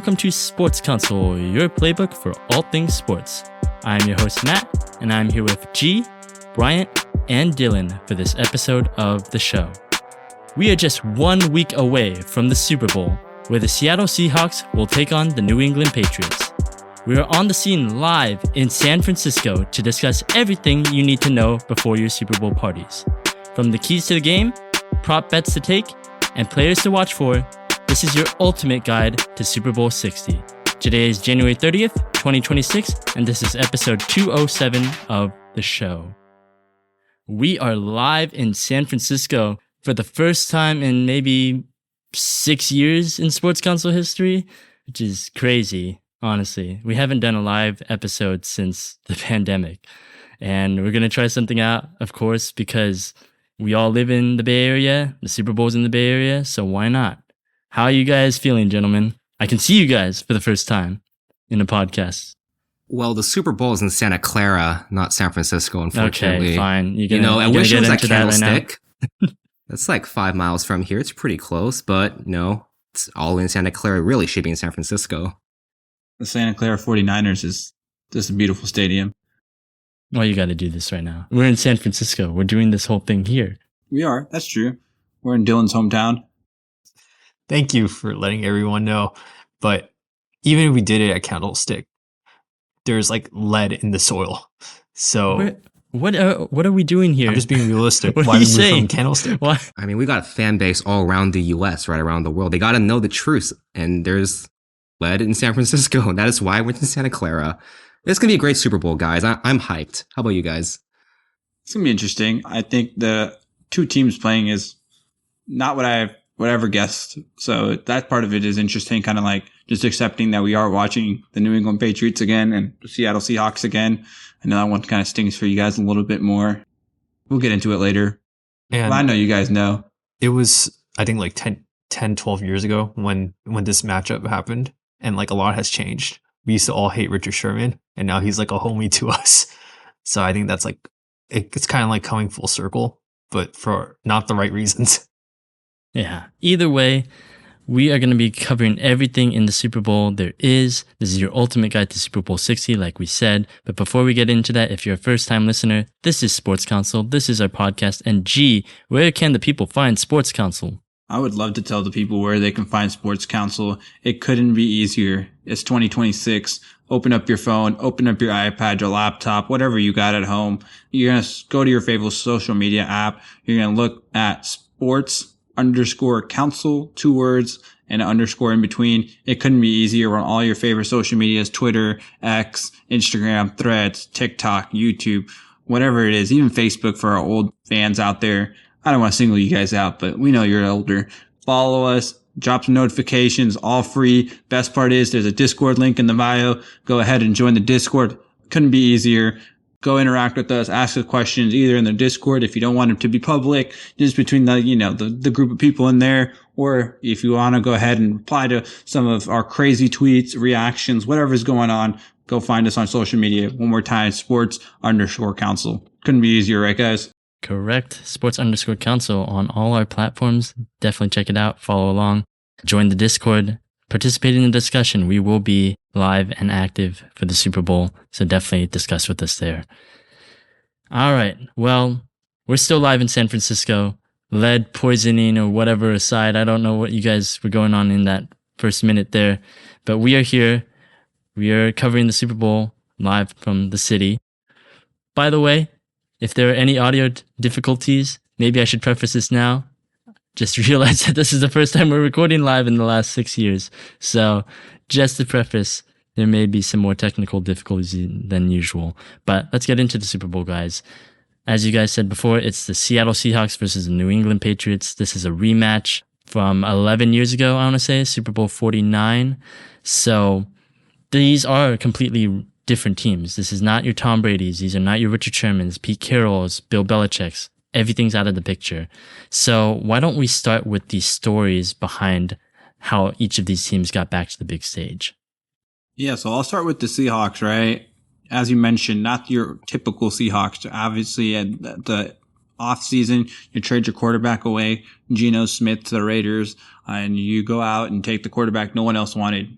welcome to Sports Counsel, your playbook for all things sports. I'm your host, Matt, and I'm here with G, Bryant, and Dillon for this episode of the show. We are just 1 week away from the Super Bowl, where the Seattle Seahawks will take on the New England Patriots. We are on the scene live in San Francisco to discuss everything you need to know before your Super Bowl parties. From the keys to the game, prop bets to take, and players to watch for, this is your ultimate guide to Super Bowl 60. Today is January 30th, 2026, and this is episode 207 of the show. We are live in San Francisco for the first time in maybe 6 years in Sports Counsel history, which is crazy, honestly. We haven't done a live episode since the pandemic, and we're going to try something out, of course, because we all live in the Bay Area. The Super Bowl's in the Bay Area, so why not? How are you guys feeling, gentlemen? I can see you guys for the first time in a podcast. Well, the Super Bowl is in Santa Clara, not San Francisco, unfortunately. Okay, fine. I wish it was that Candlestick. Right. That's like 5 miles from here. It's pretty close, but no, it's all in Santa Clara. Really should be in San Francisco. The Santa Clara 49ers is just a beautiful stadium. Well, you got to do this right now. We're in San Francisco. We're doing this whole thing here. We are. That's true. We're in Dillon's hometown. Thank you for letting everyone know. But even if we did it at Candlestick, there's like lead in the soil. So what are we doing here? I'm just being realistic. What Why are you did we move saying? from Candlestick? What? I mean, we got a fan base all around the U.S., right around the world. They got to know the truth. And there's lead in San Francisco. And that is why I went to Santa Clara. It's going to be a great Super Bowl, guys. I'm hyped. How about you guys? It's going to be interesting. I think the two teams playing is not what I would ever guessed. So that part of it is interesting, kind of like just accepting that we are watching the New England Patriots again and the Seattle Seahawks again. I know that one kind of stings for you guys a little bit more. We'll get into it later. And well, I know you guys know. it was, I think, like 10, 12 years ago when this matchup happened. And like a lot has changed. We used to all hate Richard Sherman, and now he's like a homie to us. So I think that's like, it's kind of like coming full circle, but for not the right reasons. Yeah. Either way, we are going to be covering everything in the Super Bowl there is. This is your ultimate guide to Super Bowl 60, like we said. But before we get into that, if you're a first-time listener, this is Sports Counsel. This is our podcast. And G, where can the people find Sports Counsel? I would love to tell the people where they can find Sports Counsel. It couldn't be easier. It's 2026. Open up your phone, open up your iPad, your laptop, whatever you got at home. You're going to go to your favorite social media app. You're going to look at sports_counsel, 2 words, and an underscore in between. It couldn't be easier. We're on all your favorite social medias, Twitter, X, Instagram, Threads, TikTok, YouTube, whatever it is, even Facebook for our old fans out there. I don't want to single you guys out, but we know you're older. Follow us, drop some notifications, all free. Best part is there's a Discord link in the bio. Go ahead and join the Discord. Couldn't be easier. Go interact with us, ask us questions either in the Discord if you don't want it to be public, just between the group of people in there, or if you want to go ahead and reply to some of our crazy tweets, reactions, whatever's going on, go find us on social media. One more time, sports_counsel. Couldn't be easier, right, guys? Correct. Sports_counsel on all our platforms. Definitely check it out. Follow along. Join the Discord. Participate in the discussion. We will be live and active for the Super Bowl, so definitely discuss with us there. All right. Well, we're still live in San Francisco. Lead poisoning or whatever aside, I don't know what you guys were going on in that first minute there, but we are here. We are covering the Super Bowl live from the city. By the way, if there are any audio difficulties, maybe I should preface this now. Just realized that this is the first time we're recording live in the last 6 years. So just to preface, there may be some more technical difficulties than usual. But let's get into the Super Bowl, guys. As you guys said before, it's the Seattle Seahawks versus the New England Patriots. This is a rematch from 11 years ago, I want to say, Super Bowl 49. So these are completely different teams. This is not your Tom Brady's. These are not your Richard Sherman's, Pete Carroll's, Bill Belichick's. Everything's out of the picture. So why don't we start with the stories behind how each of these teams got back to the big stage? Yeah, so I'll start with the Seahawks, right? As you mentioned, not your typical Seahawks. Obviously, at the offseason, you trade your quarterback away, Geno Smith to the Raiders, and you go out and take the quarterback no one else wanted.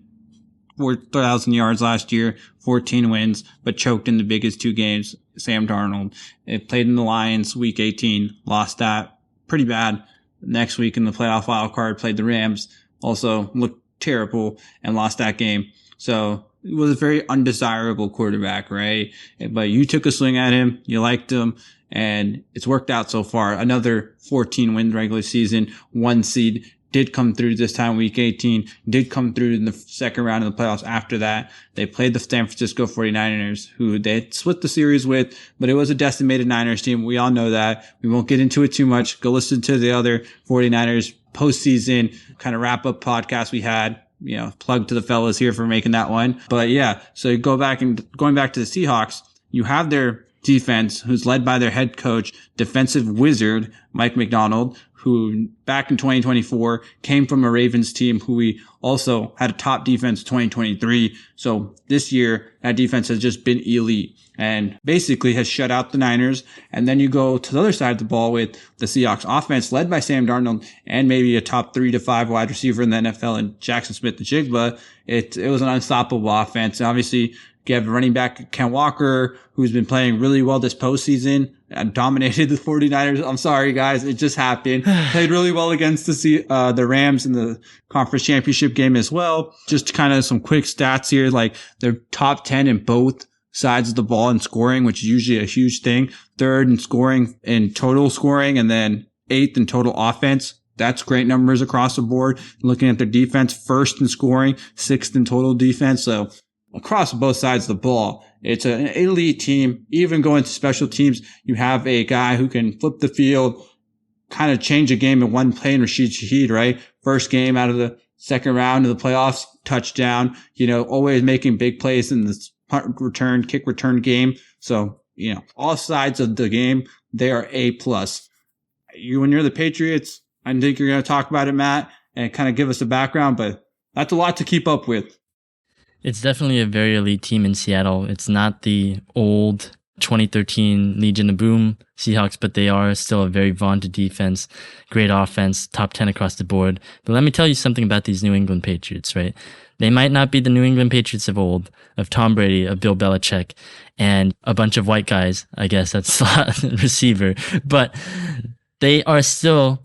4,000 yards last year, 14 wins, but choked in the biggest two games. Sam Darnold. It played in the Lions week 18, lost that pretty bad. Next week in the playoff wild card, played the Rams, also looked terrible and lost that game. So it was a very undesirable quarterback, right? But you took a swing at him, you liked him, and it's worked out so far. Another 14 win regular season, 1 seed. Did come through this time, week 18, did come through in the second round of the playoffs. After that, they played the San Francisco 49ers, who they had split the series with, but it was a decimated Niners team. We all know that. We won't get into it too much. Go listen to the other 49ers postseason kind of wrap up podcast we had. Plug to the fellas here for making that one. But yeah, so going back to the Seahawks, you have their defense, who's led by their head coach, defensive wizard, Mike McDonald, who back in 2024 came from a Ravens team who we also had a top defense in 2023. So this year, that defense has just been elite and basically has shut out the Niners. And then you go to the other side of the ball with the Seahawks offense led by Sam Darnold and maybe a top 3 to 5 wide receiver in the NFL and Jackson Smith-Njigba. It was an unstoppable offense. And obviously, you have running back Ken Walker, who's been playing really well this postseason and dominated the 49ers. I'm sorry, guys. It just happened. Played really well against the Rams in the conference championship game as well. Just kind of some quick stats here. Like they're top 10 in both sides of the ball in scoring, which is usually a huge thing. 3rd in scoring, in total scoring, and then 8th in total offense. That's great numbers across the board. Looking at their defense, 1st in scoring, 6th in total defense. So across both sides of the ball, it's an elite team. Even going to special teams, you have a guy who can flip the field, kind of change a game in one play in Rashid Shaheed, right? First game out of the second round of the playoffs, touchdown, always making big plays in this punt return, kick return game. So, all sides of the game, they are A+. When you're the Patriots, I think you're going to talk about it, Matt, and kind of give us a background, but that's a lot to keep up with. It's definitely a very elite team in Seattle. It's not the old 2013 Legion of Boom Seahawks, but they are still a very vaunted defense, great offense, top 10 across the board. But let me tell you something about these New England Patriots, right? They might not be the New England Patriots of old, of Tom Brady, of Bill Belichick, and a bunch of white guys, I guess that's slot receiver, but they are still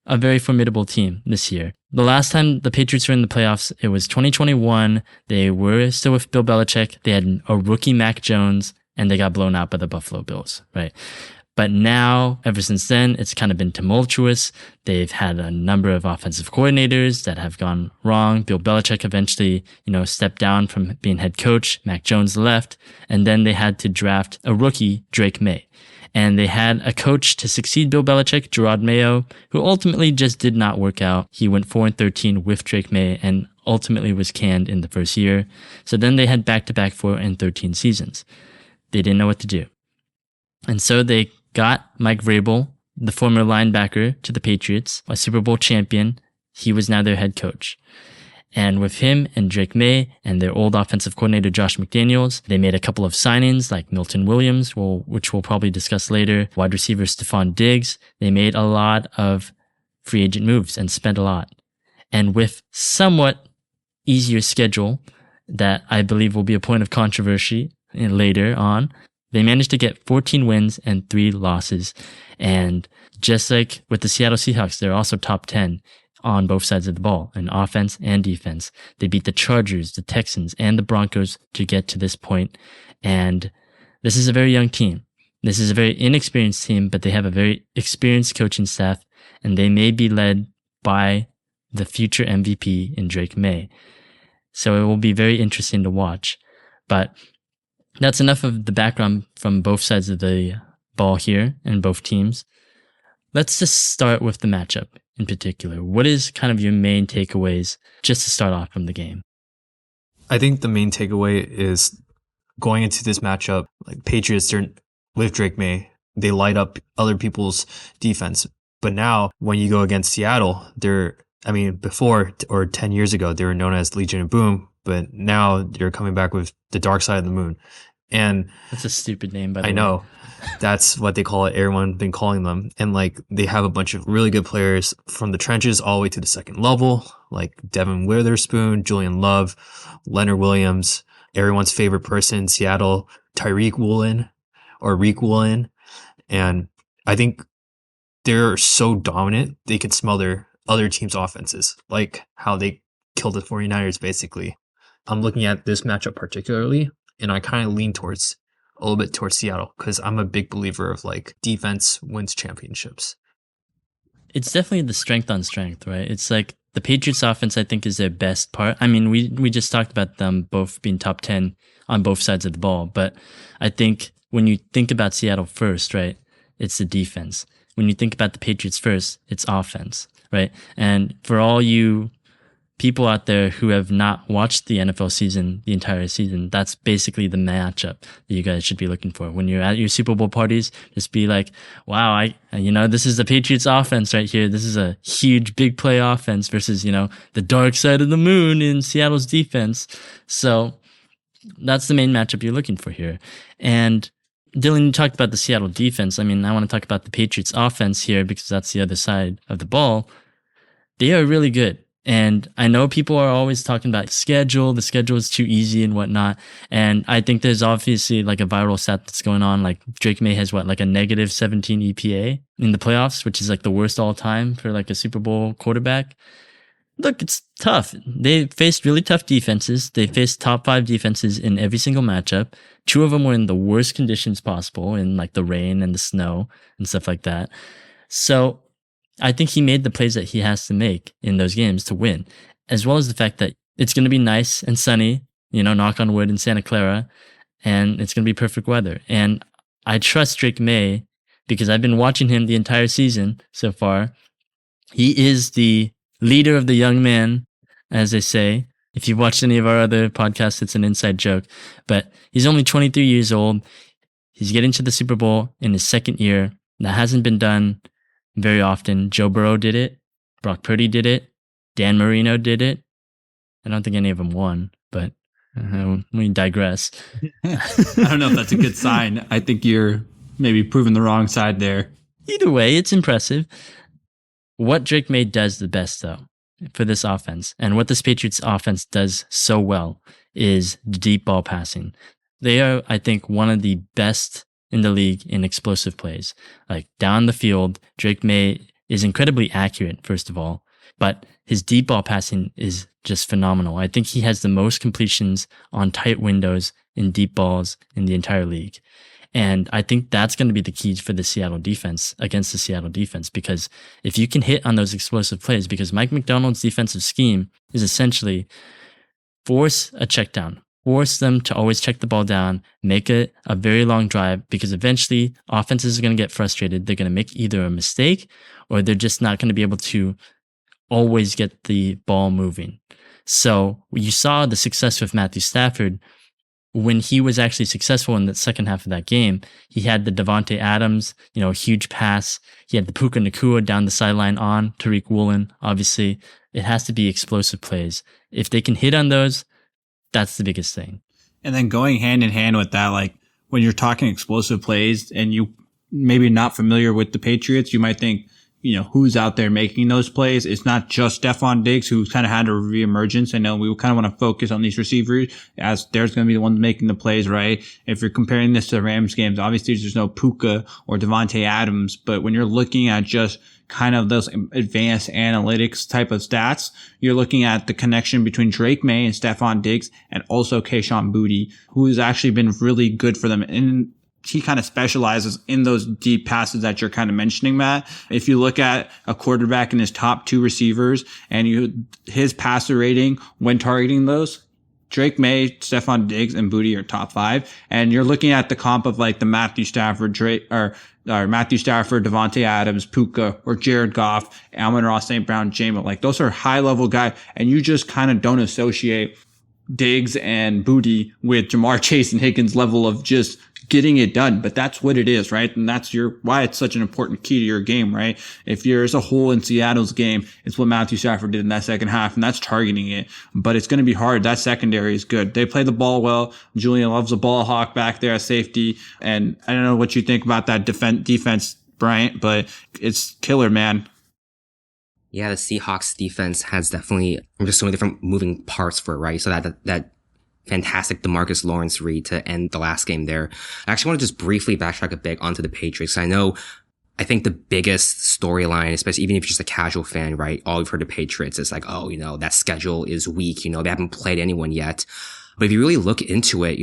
a very formidable team this year. The last time the Patriots were in the playoffs, it was 2021. They were still with Bill Belichick. They had a rookie Mac Jones, and they got blown out by the Buffalo Bills, right? But now, ever since then, it's kind of been tumultuous. They've had a number of offensive coordinators that have gone wrong. Bill Belichick eventually, stepped down from being head coach. Mac Jones left, and then they had to draft a rookie, Drake May. And they had a coach to succeed Bill Belichick, Gerard Mayo, who ultimately just did not work out. He went 4-13 with Drake May and ultimately was canned in the first year. So then they had back-to-back 4-13 seasons. They didn't know what to do. And so they got Mike Vrabel, the former linebacker to the Patriots, a Super Bowl champion. He was now their head coach. And with him and Drake May and their old offensive coordinator, Josh McDaniels, they made a couple of signings like Milton Williams, which we'll probably discuss later, wide receiver Stephon Diggs. They made a lot of free agent moves and spent a lot. And with somewhat easier schedule that I believe will be a point of controversy later on, they managed to get 14 wins and 3 losses. And just like with the Seattle Seahawks, they're also top 10 on both sides of the ball, in offense and defense. They beat the Chargers, the Texans, and the Broncos to get to this point. And this is a very young team. This is a very inexperienced team, but they have a very experienced coaching staff, and they may be led by the future MVP in Drake May. So it will be very interesting to watch. But that's enough of the background from both sides of the ball here and both teams. Let's just start with the matchup in particular. What is kind of your main takeaways just to start off from the game? I think the main takeaway is going into this matchup, like Patriots with Drake May, they light up other people's defense. But now when you go against Seattle, before or 10 years ago, they were known as Legion of Boom, but now they're coming back with the dark side of the moon. And That's a stupid name, by the way. I know. That's what they call it. Everyone's been calling them. And like they have a bunch of really good players from the trenches all the way to the second level, like Devin Witherspoon, Julian Love, Leonard Williams, everyone's favorite person, Seattle, Tyreek Woolen or Reek Woolen. And I think they're so dominant, they can smell their other team's offenses, like how they killed the 49ers, basically. I'm looking at this matchup particularly, and I kind of lean towards a little bit towards Seattle because I'm a big believer of like defense wins championships. It's definitely the strength on strength, right? It's like the Patriots offense, I think, is their best part. I mean, we just talked about them both being top 10 on both sides of the ball, but I think when you think about Seattle first, right, it's the defense. When you think about the Patriots first, it's offense, right? And for all you people out there who have not watched the NFL season, the entire season, that's basically the matchup that you guys should be looking for. When you're at your Super Bowl parties, just be like, wow, this is the Patriots offense right here. This is a huge, big play offense versus, the dark side of the moon in Seattle's defense. So that's the main matchup you're looking for here. And Dillon, you talked about the Seattle defense. I mean, I want to talk about the Patriots offense here because that's the other side of the ball. They are really good. And I know people are always talking about schedule. The schedule is too easy and whatnot. And I think there's obviously like a viral stat that's going on. Like Drake May has like a negative 17 EPA in the playoffs, which is like the worst all time for like a Super Bowl quarterback. Look, it's tough. They faced really tough defenses. They faced top 5 defenses in every single matchup. 2 of them were in the worst conditions possible, in like the rain and the snow and stuff like that. So I think he made the plays that he has to make in those games to win, as well as the fact that it's going to be nice and sunny, knock on wood in Santa Clara, and it's going to be perfect weather. And I trust Drake May because I've been watching him the entire season so far. He is the leader of the young man, as they say. If you've watched any of our other podcasts, it's an inside joke. But he's only 23 years old. He's getting to the Super Bowl in his second year. That hasn't been done very often. Joe Burrow did it. Brock Purdy did it. Dan Marino did it. I don't think any of them won, but we digress. I don't know if that's a good sign. I think you're maybe proving the wrong side there. Either way, it's impressive. What Drake May does the best, though, for this offense, and what this Patriots offense does so well, is the deep ball passing. They are, I think, one of the best in the league in explosive plays. Like down the field, Drake May is incredibly accurate, first of all, but his deep ball passing is just phenomenal. I think he has the most completions on tight windows in deep balls in the entire league. And I think that's going to be the key for the Seattle defense against the Seattle defense, because if you can hit on those explosive plays, because Mike McDonald's defensive scheme is essentially force a check down, force them to always check the ball down, make it a very long drive, because eventually offenses are going to get frustrated. They're going to make either a mistake or they're just not going to be able to always get the ball moving. So you saw the success with Matthew Stafford. When he was actually successful in the second half of that game, he had the Devontae Adams, huge pass. He had the Puka Nacua down the sideline on Tyreek Woolen. Obviously, it has to be explosive plays. If they can hit on those, that's the biggest thing. And then going hand in hand with that, like when you're talking explosive plays and you maybe not familiar with the Patriots, you might think, who's out there making those plays. It's not just Stephon Diggs, who kind of had a reemergence. I know we kind of want to focus on these receivers as there's going to be the ones making the plays, right? If you're comparing this to the Rams games, obviously there's no Puka or Devontae Adams, but when you're looking at just kind of those advanced analytics type of stats, you're looking at the connection between Drake May and Stephon Diggs and also Kayshon Boutte, who's actually been really good for them. And he kind of specializes in those deep passes that you're kind of mentioning, Matt. If you look at a quarterback and his top 2 receivers and his passer rating when targeting those, Drake May, Stephon Diggs, and Boutte are top 5. And you're looking at the comp of like the Matthew Stafford, Matthew Stafford, Devontae Adams, Puka, or Jared Goff, Amon-Ra St. Brown, Jamo. Like those are high level guys, and you just kind of don't associate Diggs and Boutte with Jamar Chase and Higgins level of just getting it done. But that's what it is, right? And that's why it's such an important key to your game, right? If there's a hole in Seattle's game, it's what Matthew Stafford did in that second half, and that's targeting it. But it's going to be hard. That secondary is good. They play the ball well. Julian loves a ball hawk back there at safety. And I don't know what you think about that defense, Bryant, but it's killer, man. Yeah, the Seahawks defense has definitely just so many different moving parts for it, right? So that fantastic DeMarcus Lawrence read to end the last game there. I actually want to just briefly backtrack a bit onto the Patriots. I think the biggest storyline, especially even if you're just a casual fan, right? All you've heard of Patriots is like, oh, that schedule is weak. They haven't played anyone yet. But if you really look into it,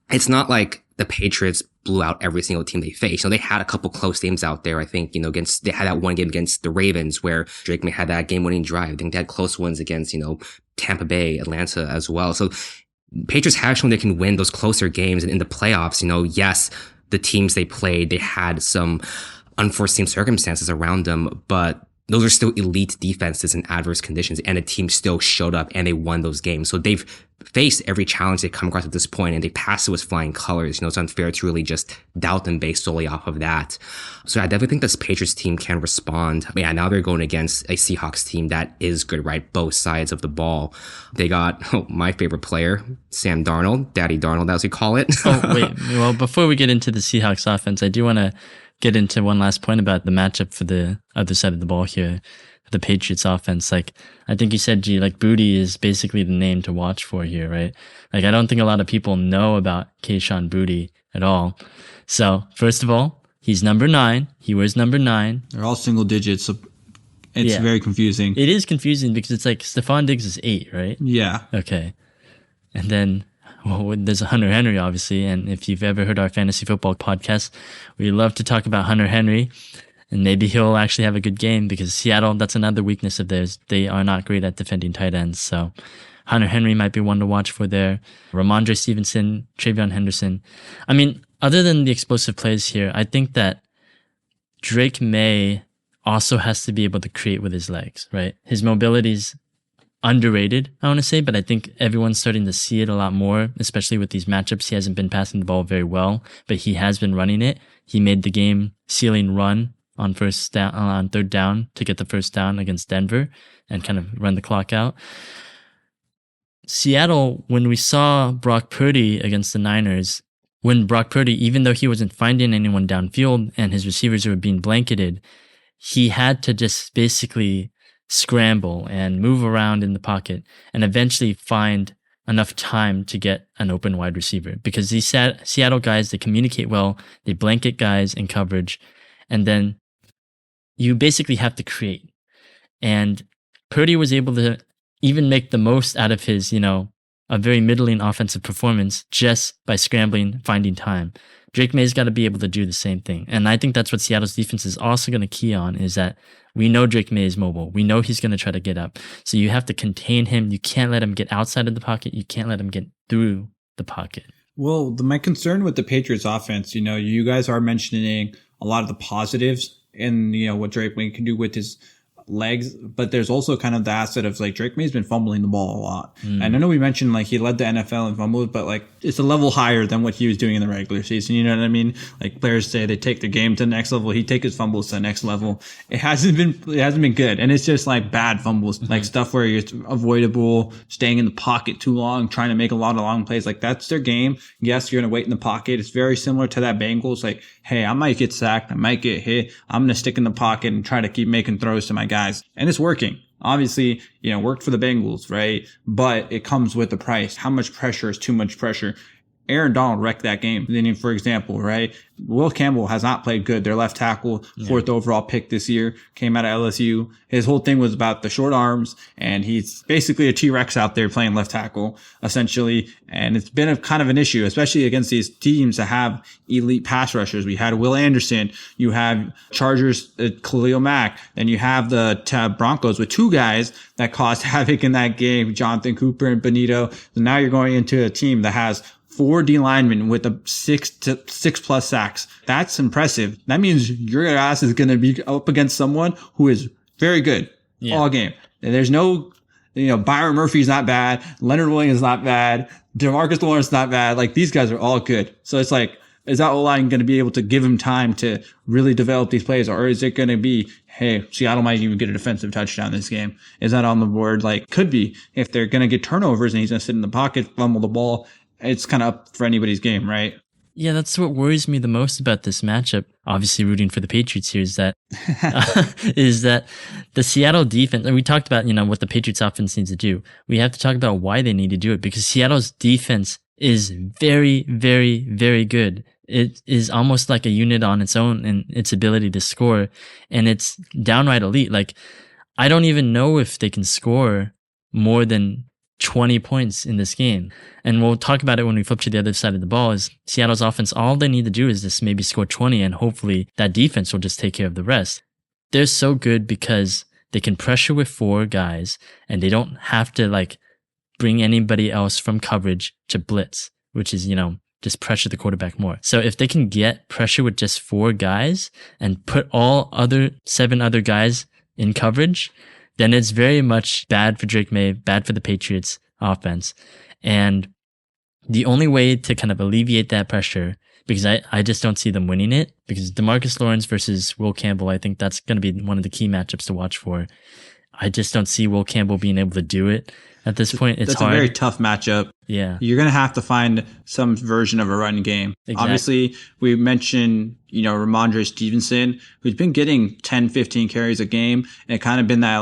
it's not like the Patriots blew out every single team they faced. They had a couple close games out there. I think, they had that one game against the Ravens where Drake May had that game-winning drive. I think they had close ones against, Tampa Bay, Atlanta as well. So Patriots have shown they can win those closer games. And in the playoffs, yes, the teams they played, they had some unforeseen circumstances around them, but those are still elite defenses in adverse conditions, and the team still showed up and they won those games. So they've faced every challenge they come across at this point, and they passed it with flying colors. It's unfair to really just doubt them based solely off of that. So I definitely think this Patriots team can respond. Now they're going against a Seahawks team that is good, right? Both sides of the ball. They got my favorite player, Sam Darnold, Daddy Darnold, as we call it. Well, before we get into the Seahawks offense, I do want to get into one last point about the matchup for the other side of the ball here, the Patriots offense. I think you said, Booty is basically the name to watch for here, right? I don't think a lot of people know about Kayshon Boutte at all. So, first of all, he's number 9. He wears number 9. They're all single digits, so it's very confusing. It is confusing because it's like Stephon Diggs is 8, right? Yeah. Okay. And then there's Hunter Henry, obviously, and if you've ever heard our fantasy football podcast, we love to talk about Hunter Henry, and maybe he'll actually have a good game because Seattle, that's another weakness of theirs. They are not great at defending tight ends, so Hunter Henry might be one to watch for there. Ramondre Stevenson, Travion Henderson. Other than the explosive plays here, I think that Drake May also has to be able to create with his legs, right? His mobility's underrated, I want to say, but I think everyone's starting to see it a lot more, especially with these matchups. He hasn't been passing the ball very well, but he has been running it. He made the game sealing run on third down to get the first down against Denver and kind of run the clock out. Seattle, when we saw Brock Purdy against the Niners, when Brock Purdy, even though he wasn't finding anyone downfield and his receivers were being blanketed, he had to just basically scramble and move around in the pocket and eventually find enough time to get an open wide receiver, because these Seattle guys, they communicate well, they blanket guys in coverage, and then you basically have to create. And Purdy was able to even make the most out of his, a very middling offensive performance just by scrambling, finding time. Drake May's got to be able to do the same thing. And I think that's what Seattle's defense is also going to key on, is that we know Drake May is mobile. We know he's going to try to get up. So you have to contain him. You can't let him get outside of the pocket. You can't let him get through the pocket. Well, my concern with the Patriots offense, you guys are mentioning a lot of the positives and, what Drake May can do with his legs, but there's also kind of the asset of Drake May's been fumbling the ball a lot. And I know we mentioned he led the NFL in fumbles, but it's a level higher than what he was doing in the regular season. You know what I mean? Players say they take the game to the next level. He take his fumbles to the next level. It hasn't been good. And it's just bad fumbles, stuff where it's avoidable, staying in the pocket too long, trying to make a lot of long plays. That's their game. Yes, you're going to wait in the pocket. It's very similar to that Bengals. Hey, I might get sacked. I might get hit. I'm going to stick in the pocket and try to keep making throws to my guys. And it's working. Obviously, worked for the Bengals, right? But it comes with a price. How much pressure is too much pressure? Aaron Donald wrecked that game. Then, for example, right? Will Campbell has not played good. Their left tackle, 4th overall pick this year, came out of LSU. His whole thing was about the short arms, and he's basically a T-Rex out there playing left tackle, essentially. And it's been a kind of an issue, especially against these teams that have elite pass rushers. We had Will Anderson. You have Chargers, Khalil Mack. Then you have the Broncos with 2 guys that caused havoc in that game, Jonathan Cooper and Benito. So now you're going into a team that has 4 D linemen with a 6+ sacks. That's impressive. That means your ass is going to be up against someone who is very good all game. And there's no, Byron Murphy's not bad. Leonard Williams is not bad. DeMarcus Lawrence is not bad. These guys are all good. So it's Is that O-line going to be able to give him time to really develop these plays? Or is it going to be, hey, Seattle might even get a defensive touchdown this game? Is that on the board? Like, could be. If they're going to get turnovers and he's going to sit in the pocket, fumble the ball, it's kind of up for anybody's game, right? Yeah, that's what worries me the most about this matchup. Obviously, rooting for the Patriots here is that is that the Seattle defense. And we talked about what the Patriots offense needs to do. We have to talk about why they need to do it, because Seattle's defense is very, very, very good. It is almost like a unit on its own in its ability to score, and it's downright elite. Like, I don't even know if they can score more than 20 points in this game. And we'll talk about it when we flip to the other side of the ball. Is Seattle's offense, all they need to do is just maybe score 20, and hopefully that defense will just take care of the rest. They're so good because they can pressure with 4 guys, and they don't have to bring anybody else from coverage to blitz, which is, just pressure the quarterback more. So if they can get pressure with just 4 guys and put all 7 other guys in coverage, then it's very much bad for Drake May, bad for the Patriots offense. And the only way to kind of alleviate that pressure, because I just don't see them winning it, because DeMarcus Lawrence versus Will Campbell, I think that's going to be one of the key matchups to watch for. I just don't see Will Campbell being able to do it at this point. It's hard. That's a very tough matchup. Yeah. You're going to have to find some version of a run game. Exactly. Obviously, we mentioned, Ramondre Stevenson, who's been getting 10, 15 carries a game, and kind of been that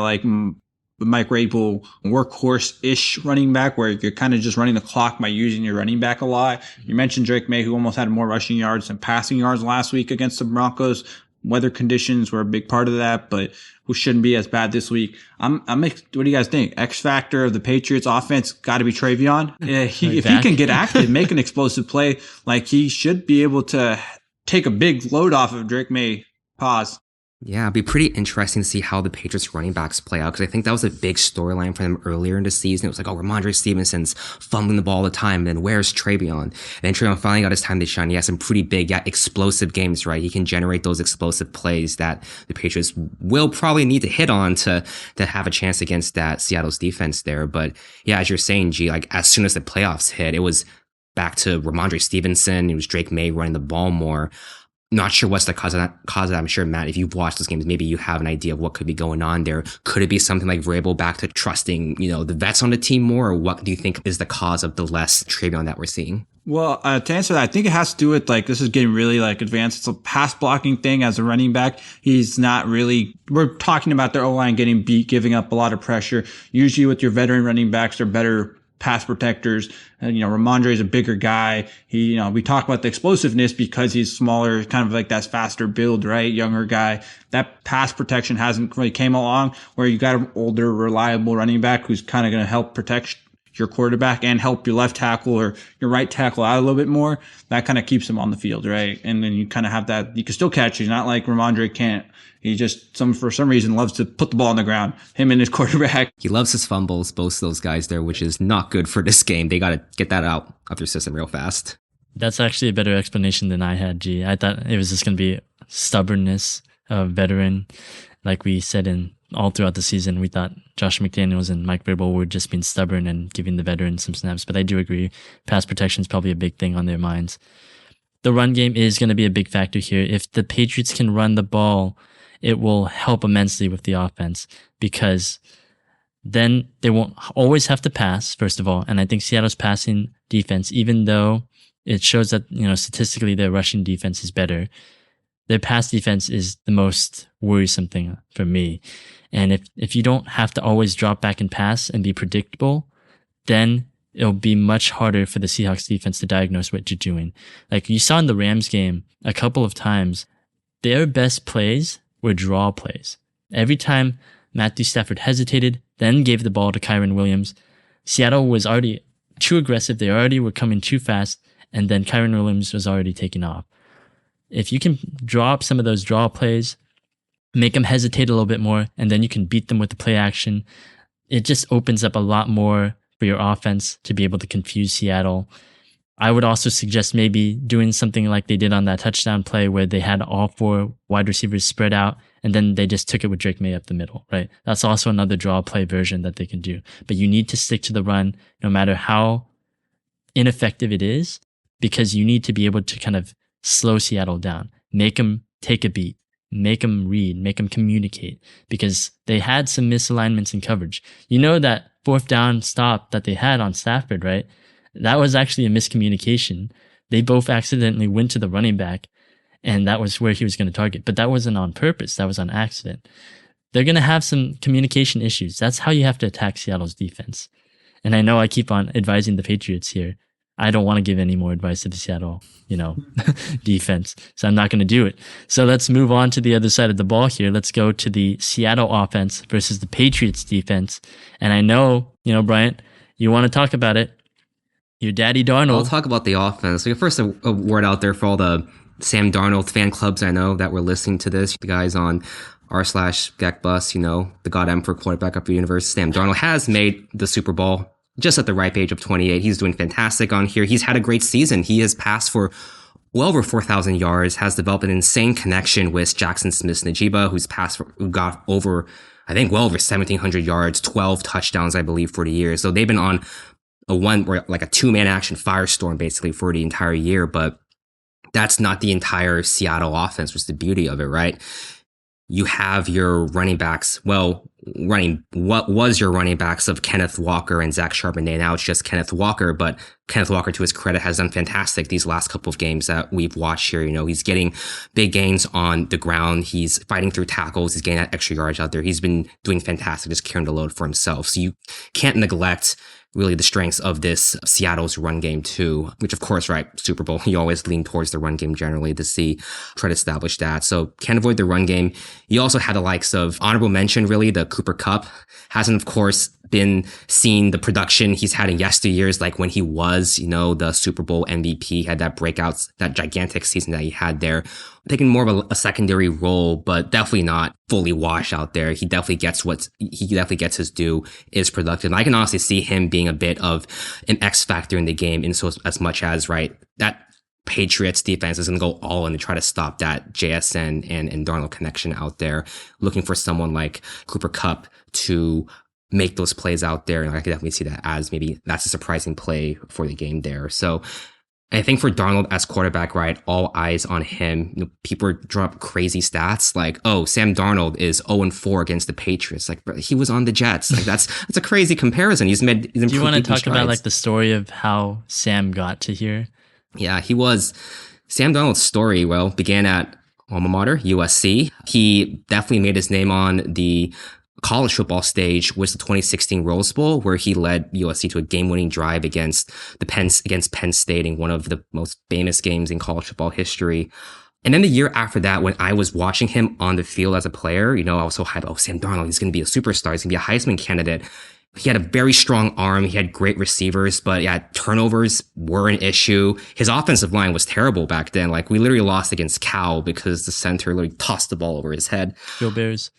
Mike Rabel workhorse-ish running back where you're kind of just running the clock by using your running back a lot. You mentioned Drake May, who almost had more rushing yards than passing yards last week against the Broncos. Weather conditions were a big part of that, but who shouldn't be as bad this week. What do you guys think? X factor of the Patriots offense got to be Travion. If he can get active, make an explosive play, he should be able to take a big load off of Drake May. Pause. Yeah, it'd be pretty interesting to see how the Patriots running backs play out, because I think that was a big storyline for them earlier in the season. It was Ramondre Stevenson's fumbling the ball all the time, and where's Travion? And then Travion finally got his time to shine. He has some pretty big, explosive games, right? He can generate those explosive plays that the Patriots will probably need to hit on to have a chance against that Seattle's defense there. But yeah, as you're saying, G, as soon as the playoffs hit, it was back to Ramondre Stevenson. It was Drake May running the ball more. Not sure what's the cause of that. I'm sure, Matt, if you've watched those games, maybe you have an idea of what could be going on there. Could it be something like Vrabel back to trusting, the vets on the team more? Or what do you think is the cause of the less Travion that we're seeing? Well, to answer that, I think it has to do with this is getting really advanced. It's a pass blocking thing as a running back. He's not really, we're talking about their O-line getting beat, giving up a lot of pressure. Usually with your veteran running backs, they're better pass protectors. And, Ramondre is a bigger guy. We talk about the explosiveness because he's smaller, kind of that faster build, right? Younger guy. That pass protection hasn't really came along where you got an older, reliable running back who's kind of going to help protect your quarterback and help your left tackle or your right tackle out a little bit more. That kind of keeps him on the field, right? And then you kind of have that, you can still catch. He's not like Ramondre can't. He just, for some reason, loves to put the ball on the ground, him and his quarterback. He loves his fumbles, both of those guys there, which is not good for this game. They got to get that out of their system real fast. That's actually a better explanation than I had, G. I thought it was just going to be stubbornness of veteran. Like we said all throughout the season, we thought Josh McDaniels and Mike Vrabel were just being stubborn and giving the veterans some snaps. But I do agree, pass protection is probably a big thing on their minds. The run game is going to be a big factor here. If the Patriots can run the ball, it will help immensely with the offense, because then they won't always have to pass, first of all. And I think Seattle's passing defense, even though it shows that, statistically their rushing defense is better, their pass defense is the most worrisome thing for me. And if you don't have to always drop back and pass and be predictable, then it'll be much harder for the Seahawks defense to diagnose what you're doing. Like you saw in the Rams game a couple of times, their best plays were draw plays. Every time Matthew Stafford hesitated, then gave the ball to Kyren Williams, Seattle was already too aggressive. They already were coming too fast, and then Kyren Williams was already taking off. If you can draw up some of those draw plays, make them hesitate a little bit more, and then you can beat them with the play action, it just opens up a lot more for your offense to be able to confuse Seattle. I would also suggest maybe doing something like they did on that touchdown play where they had all 4 wide receivers spread out and then they just took it with Drake May up the middle, right? That's also another draw play version that they can do. But you need to stick to the run no matter how ineffective it is, because you need to be able to kind of slow Seattle down, make them take a beat, make them read, make them communicate, because they had some misalignments in coverage. You know that fourth down stop that they had on Stafford, right? That was actually a miscommunication. They both accidentally went to the running back, and that was where he was going to target. But that wasn't on purpose. That was on accident. They're going to have some communication issues. That's how you have to attack Seattle's defense. And I know I keep on advising the Patriots here. I don't want to give any more advice to the Seattle, defense. So I'm not going to do it. So let's move on to the other side of the ball here. Let's go to the Seattle offense versus the Patriots defense. And I know, Bryant, you want to talk about it. Your daddy Darnold. I'll talk about the offense. First, a word out there for all the Sam Darnold fan clubs I know that were listening to this. The guys on r/GeckBus, the God Emperor quarterback of the universe. Sam Darnold has made the Super Bowl just at the ripe age of 28. He's doing fantastic on here. He's had a great season. He has passed for well over 4,000 yards, has developed an insane connection with Jackson Smith-Njigba, who got over, I think, well over 1,700 yards, 12 touchdowns, I believe, for the year. So they've been on a two-man action firestorm basically for the entire year, but that's not the entire Seattle offense, was the beauty of it, right? You have your running backs, what was your running backs of Kenneth Walker and Zach Charbonnet. Now it's just Kenneth Walker, but Kenneth Walker, to his credit, has done fantastic these last couple of games that we've watched here. He's getting big gains on the ground. He's fighting through tackles. He's getting that extra yards out there. He's been doing fantastic, just carrying the load for himself. So you can't neglect really the strengths of this Seattle's run game too, which of course, right, Super Bowl, you always lean towards the run game generally try to establish that. So can't avoid the run game. You also had the likes of honorable mention, really, the Cooper Kupp. Hasn't, of course, been seeing the production he's had in yesteryears, like when he was, the Super Bowl MVP, had that breakout, that gigantic season that he had there. Taking more of a secondary role, but definitely not fully washed out there. He definitely gets his due, is productive. And I can honestly see him being a bit of an X factor in the game, in so as much as, right, that Patriots defense is going to go all in to try to stop that JSN and Darnold connection out there, looking for someone like Cooper Kupp to make those plays out there. And I could definitely see that as maybe that's a surprising play for the game there. So I think for Darnold as quarterback, right, all eyes on him. People drop crazy stats like, oh, Sam Darnold is 0-4 against the Patriots. Like, he was on the Jets. Like, that's a crazy comparison. He's improved. Do you want to talk about like the story of how Sam got to here? Yeah, Sam Darnold's story, began at alma mater, USC. He definitely made his name on the college football stage was the 2016 Rose Bowl, where he led USC to a game-winning drive against Penn State in one of the most famous games in college football history. And then the year after that, when I was watching him on the field as a player, I was so hyped. Oh, Sam Darnold, he's going to be a superstar. He's going to be a Heisman candidate. He had a very strong arm. He had great receivers, but yeah, turnovers were an issue. His offensive line was terrible back then. Like, we literally lost against Cal because the center literally tossed the ball over his head. Go Bears.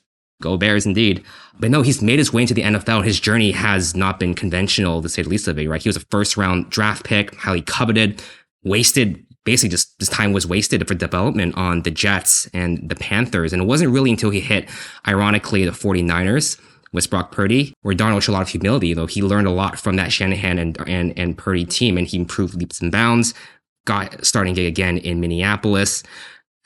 Go Bears, indeed. But no, he's made his way into the NFL. His journey has not been conventional, to say the least of it, right? He was a first-round draft pick, highly coveted, wasted. Basically, just his time was wasted for development on the Jets and the Panthers. And it wasn't really until he hit, ironically, the 49ers with Brock Purdy, where Darnold showed a lot of humility. He learned a lot from that Shanahan and Purdy team, and he improved leaps and bounds. Got starting gig again in Minneapolis,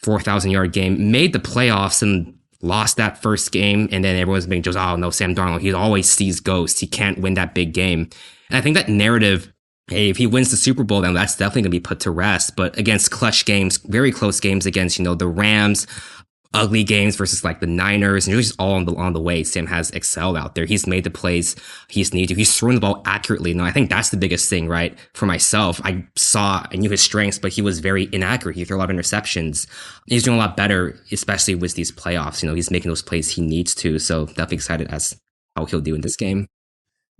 4,000-yard game, made the playoffs and lost that first game, and then everyone's being just, oh no, Sam Darnold, he always sees ghosts. He can't win that big game. And I think that narrative, hey, if he wins the Super Bowl, then that's definitely going to be put to rest. But against clutch games, very close games against, the Rams, ugly games versus like the Niners, and just all on the way, Sam has excelled out there. He's made the plays he's needed to. He's thrown the ball accurately. Now, I think that's the biggest thing, right? For myself, I knew his strengths, but he was very inaccurate. He threw a lot of interceptions. He's doing a lot better, especially with these playoffs. He's making those plays he needs to. So definitely excited as how he'll do in this game.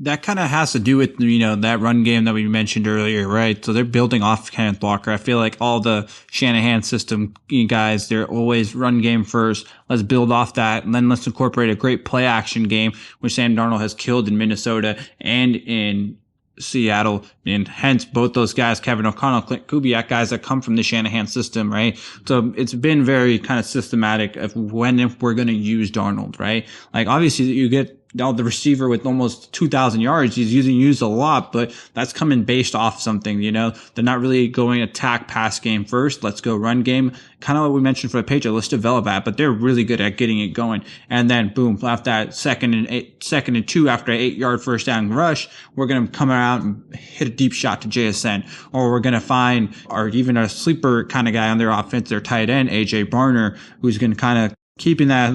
That kind of has to do with, that run game that we mentioned earlier, right? So they're building off Kenneth Walker. I feel like all the Shanahan system guys, they're always run game first. Let's build off that. And then let's incorporate a great play action game, which Sam Darnold has killed in Minnesota and in Seattle. And hence both those guys, Kevin O'Connell, Clint Kubiak, guys that come from the Shanahan system, right? So it's been very kind of systematic of when if we're going to use Darnold, right? Like, obviously you get now the receiver with almost 2,000 yards. He's used a lot, but that's coming based off something, they're not really going attack pass game first. Let's go run game. Kind of what we mentioned for the Patriots. Let's develop that, but they're really good at getting it going. And then boom, after that second and 2 after an 8-yard first down rush, we're going to come around and hit a deep shot to JSN, or we're going to find, or even a sleeper kind of guy on their offense, their tight end, AJ Barner, who's going to kind of keeping that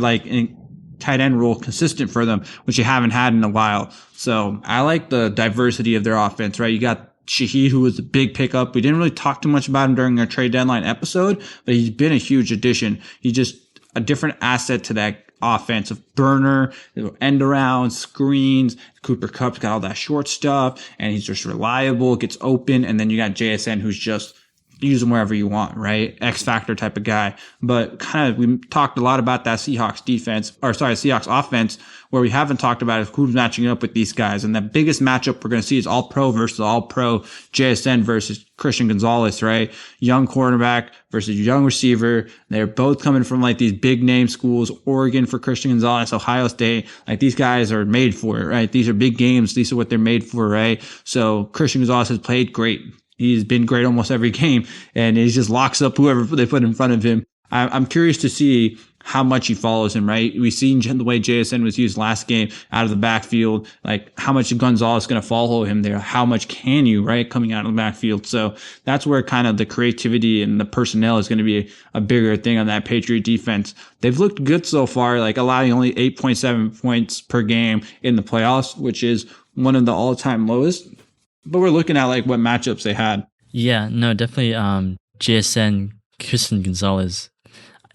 tight end role consistent for them, which you haven't had in a while. So I like the diversity of their offense, right? You got Shaheed, who was a big pickup. We didn't really talk too much about him during our trade deadline episode, but he's been a huge addition. He's just a different asset to that offense of burner, end around, screens. Cooper Kupp's got all that short stuff, and he's just reliable, gets open. And then you got JSN, who's just use him wherever you want, right? X factor type of guy. But we talked a lot about that Seahawks offense. Where we haven't talked about is who's matching up with these guys. And the biggest matchup we're going to see is all pro versus all pro, JSN versus Christian Gonzalez, right? Young cornerback versus young receiver. They're both coming from these big name schools, Oregon for Christian Gonzalez, Ohio State. These guys are made for it, right? These are big games. These are what they're made for, right? So Christian Gonzalez has played great. He's been great almost every game, and he just locks up whoever they put in front of him. I'm curious to see how much he follows him, right? We've seen the way JSN was used last game out of the backfield, how much Gonzalez is going to follow him there. How much can you, right, coming out of the backfield? So that's where kind of the creativity and the personnel is going to be a bigger thing on that Patriot defense. They've looked good so far, allowing only 8.7 points per game in the playoffs, which is one of the all-time lowest. But we're looking at what matchups they had. Yeah, no, definitely JSN, Christian Gonzalez.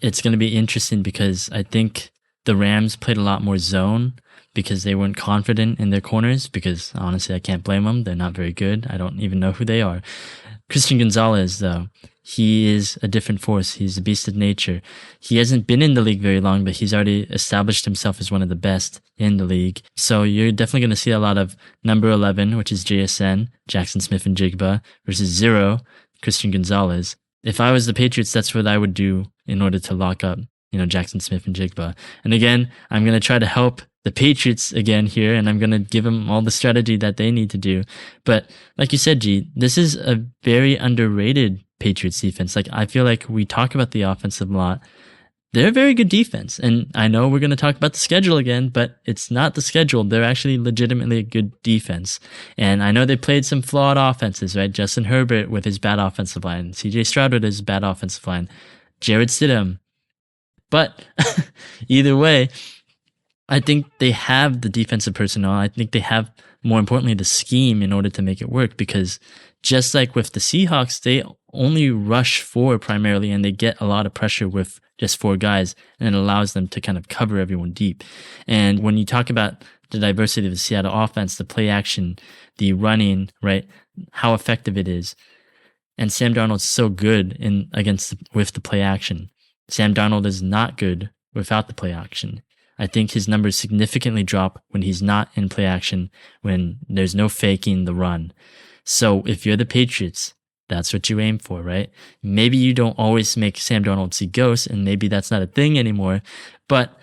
It's going to be interesting because I think the Rams played a lot more zone because they weren't confident in their corners, because honestly, I can't blame them. They're not very good. I don't even know who they are. Christian Gonzalez, though, he is a different force. He's a beast of nature. He hasn't been in the league very long, but he's already established himself as one of the best in the league. So you're definitely going to see a lot of number 11, which is JSN, Jackson Smith-Njigba, versus 0, Christian Gonzalez. If I was the Patriots, that's what I would do in order to lock up, Jackson Smith-Njigba. And again, I'm going to try to help the Patriots again here, and I'm going to give them all the strategy that they need to do. But like you said, G, this is a very underrated Patriots defense. I feel like we talk about the offense a lot. They're a very good defense. And I know we're going to talk about the schedule again, but it's not the schedule. They're actually legitimately a good defense. And I know they played some flawed offenses, right? Justin Herbert with his bad offensive line, CJ Stroud with his bad offensive line, Jarrett Stidham. But either way, I think they have the defensive personnel. I think they have, more importantly, the scheme in order to make it work, because just like with the Seahawks, they only rush 4 primarily, and they get a lot of pressure with just 4 guys, and it allows them to kind of cover everyone deep. And when you talk about the diversity of the Seattle offense, the play action, the running, right, how effective it is. And Sam Darnold's so good with the play action. Sam Darnold is not good without the play action. I think his numbers significantly drop when he's not in play action, when there's no faking the run. So if you're the Patriots, that's what you aim for, right? Maybe you don't always make Sam Darnold see ghosts, and maybe that's not a thing anymore. But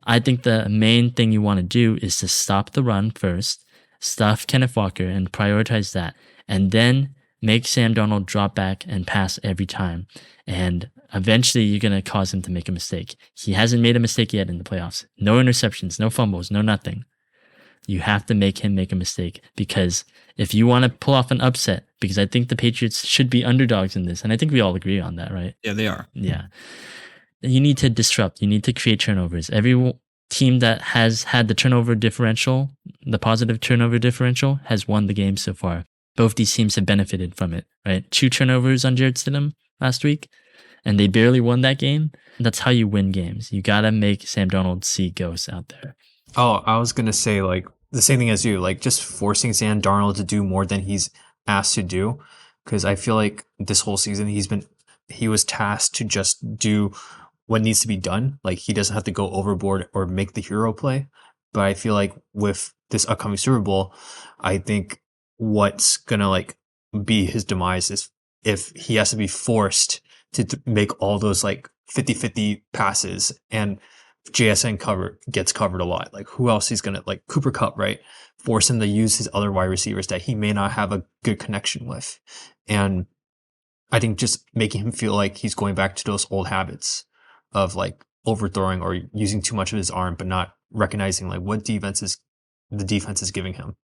I think the main thing you want to do is to stop the run first, stuff Kenneth Walker and prioritize that, and then make Sam Darnold drop back and pass every time. And eventually you're going to cause him to make a mistake. He hasn't made a mistake yet in the playoffs. No interceptions, no fumbles, no nothing. You have to make him make a mistake, because if you want to pull off an upset, because I think the Patriots should be underdogs in this, and I think we all agree on that, right? Yeah, they are. Yeah. You need to disrupt. You need to create turnovers. Every team that has had the turnover differential, the positive turnover differential, has won the game so far. Both these teams have benefited from it, right? 2 turnovers on Jarrett Stidham last week, and they barely won that game. That's how you win games. You got to make Sam Darnold see ghosts out there. Oh, I was going to say the same thing as you, just forcing Sam Darnold to do more than he's asked to do. Because I feel like this whole season he was tasked to just do what needs to be done. He doesn't have to go overboard or make the hero play. But I feel like with this upcoming Super Bowl, I think what's going to be his demise is if he has to be forced to make all those 50-50 passes. And JSN gets covered a lot. Like who else he's going to, like Cooper Kupp, right? Force him to use his other wide receivers that he may not have a good connection with. And I think just making him feel like he's going back to those old habits of like overthrowing or using too much of his arm, but not recognizing like what the defense is giving him.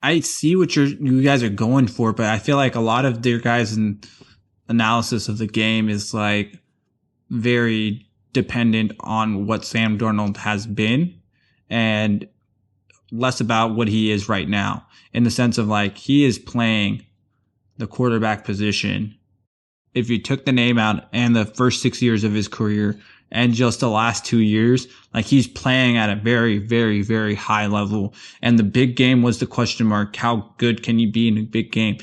I see what you guys are going for, but I feel like a lot of their guys' analysis of the game is like very dependent on what Sam Darnold has been and less about what he is right now, in the sense of like he is playing the quarterback position. If you took the name out and the first 6 years of his career and just the last 2 years, like he's playing at a very, very, very high level. And the big game was the question mark. How good can he be in a big game?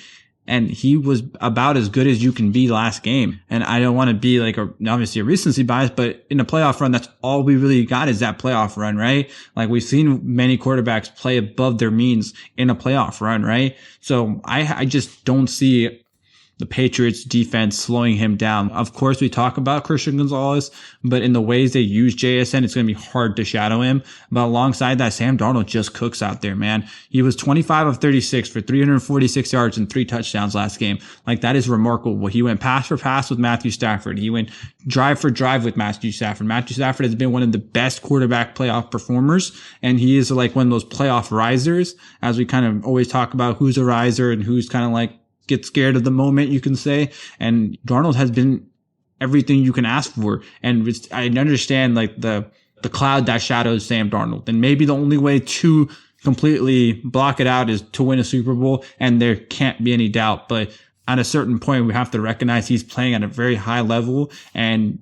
And he was about as good as you can be last game. And I don't want to be like obviously a recency bias, but in a playoff run, that's all we really got is that playoff run, right? Like we've seen many quarterbacks play above their means in a playoff run, right? So I just don't see the Patriots defense slowing him down. Of course, we talk about Christian Gonzalez, but in the ways they use JSN, it's going to be hard to shadow him. But alongside that, Sam Darnold just cooks out there, man. He was 25 of 36 for 346 yards and 3 touchdowns last game. Like that is remarkable. He went pass for pass with Matthew Stafford. He went drive for drive with Matthew Stafford. Matthew Stafford has been one of the best quarterback playoff performers, and he is like one of those playoff risers, as we kind of always talk about who's a riser and who's kind of like get scared of the moment, you can say. And Darnold has been everything you can ask for. And I understand like the cloud that shadows Sam Darnold. And maybe the only way to completely block it out is to win a Super Bowl. And there can't be any doubt. But at a certain point, we have to recognize he's playing at a very high level. And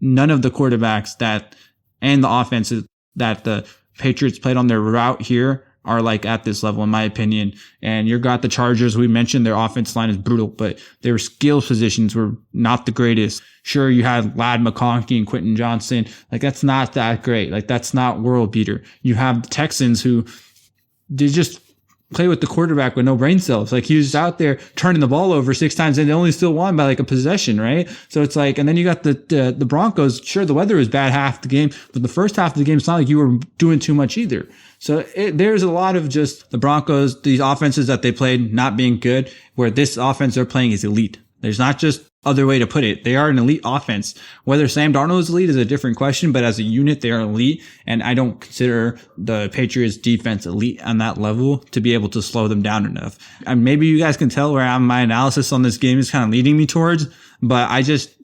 none of the quarterbacks and the offenses that the Patriots played on their route here are like at this level, in my opinion. And you got the Chargers. We mentioned their offense line is brutal, but their skill positions were not the greatest. Sure, you had Ladd McConkey and Quentin Johnson. Like that's not that great. Like that's not world beater. You have the Texans who they just play with the quarterback with no brain cells. Like he was out there turning the ball over 6 times and they only still won by like a possession, right? So it's like, and then you got the Broncos. Sure, the weather was bad half the game, but the first half of the game, it's not like you were doing too much either. So there's a lot of just the Broncos, these offenses that they played not being good, where this offense they're playing is elite. There's not just other way to put it. They are an elite offense. Whether Sam Darnold is elite is a different question, but as a unit, they are elite. And I don't consider the Patriots defense elite on that level to be able to slow them down enough. And maybe you guys can tell where my analysis on this game is kind of leading me towards, but I just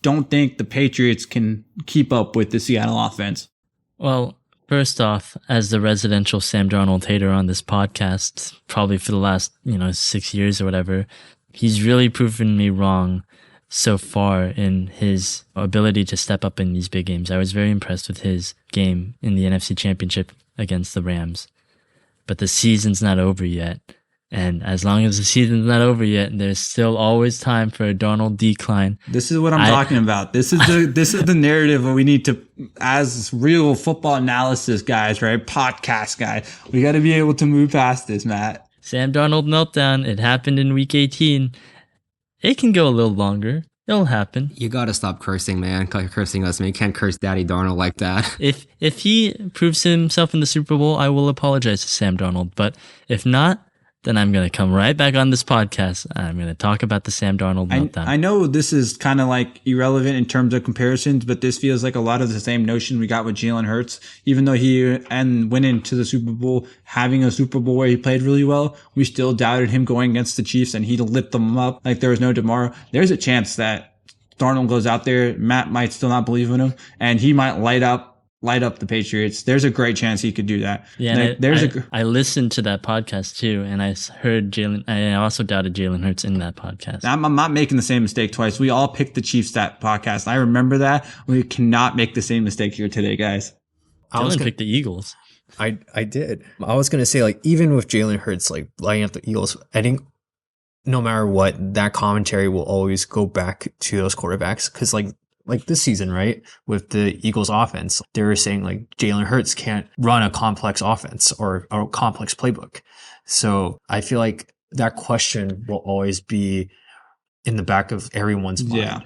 don't think the Patriots can keep up with the Seattle offense. Well, first off, as the residential Sam Darnold hater on this podcast, probably for the last, 6 years or whatever, he's really proven me wrong so far in his ability to step up in these big games. I was very impressed with his game in the NFC Championship against the Rams. But the season's not over yet. And as long as the season's not over yet, there's still always time for a Darnold decline. This is what I'm talking about. This is the narrative that we need to, as real football analysis guys, right? Podcast guys, we got to be able to move past this, Matt. Sam Darnold meltdown. It happened in week 18. It can go a little longer. It'll happen. You gotta stop cursing, man. Cursing us, man. You can't curse Daddy Darnold like that. If he proves himself in the Super Bowl, I will apologize to Sam Darnold. But if not, then I'm going to come right back on this podcast. I'm going to talk about the Sam Darnold meltdown. I know this is kind of like irrelevant in terms of comparisons, but this feels like a lot of the same notion we got with Jalen Hurts. Even though he went into the Super Bowl having a Super Bowl where he played really well, we still doubted him going against the Chiefs and he'd lit them up like there was no tomorrow. There's a chance that Darnold goes out there, Matt might still not believe in him, and he might light up the Patriots. There's a great chance he could do that. Yeah, I listened to that podcast too, and I heard Jalen. I also doubted Jalen Hurts in that podcast. I'm not making the same mistake twice. We all picked the Chiefs that podcast. I remember that. We cannot make the same mistake here today, guys. Dylan picked the Eagles. I did. I was gonna say, like, even with Jalen Hurts like lighting up the Eagles, I think no matter what, that commentary will always go back to those quarterbacks, because like this season, right, with the Eagles offense, they were saying like Jalen Hurts can't run a complex offense or a complex playbook. So I feel like that question will always be in the back of everyone's mind. Yeah.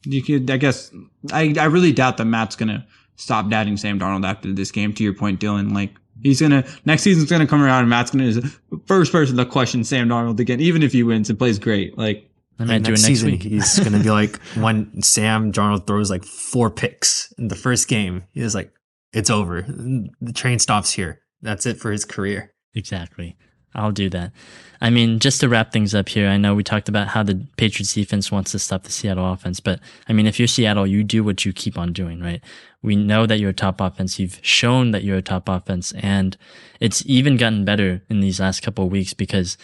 You could, I guess, I really doubt that Matt's going to stop doubting Sam Darnold after this game. To your point, Dillon, like next season's gonna come around and Matt's gonna be the first person to question Sam Darnold again, even if he wins and plays great. Like, I might do it next season, week. He's going to be like, when Sam Darnold throws like 4 picks in the first game, he's like, it's over. The train stops here. That's it for his career. Exactly. I'll do that. I mean, just to wrap things up here, I know we talked about how the Patriots defense wants to stop the Seattle offense, but I mean, if you're Seattle, you do what you keep on doing, right? We know that you're a top offense. You've shown that you're a top offense, and it's even gotten better in these last couple of weeks because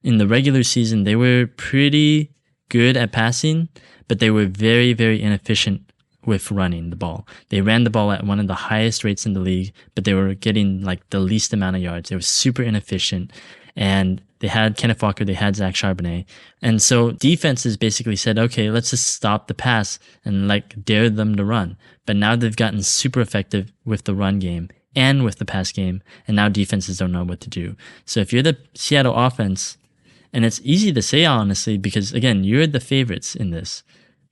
in the regular season, they were pretty good at passing, but they were very, very inefficient with running the ball. They ran the ball at one of the highest rates in the league, but they were getting like the least amount of yards. They were super inefficient, and they had Kenneth Walker, they had Zach Charbonnet. And so defenses basically said, okay, let's just stop the pass and like dare them to run. But now they've gotten super effective with the run game and with the pass game, and now defenses don't know what to do. So if you're the Seattle offense, and it's easy to say, honestly, because, again, you're the favorites in this.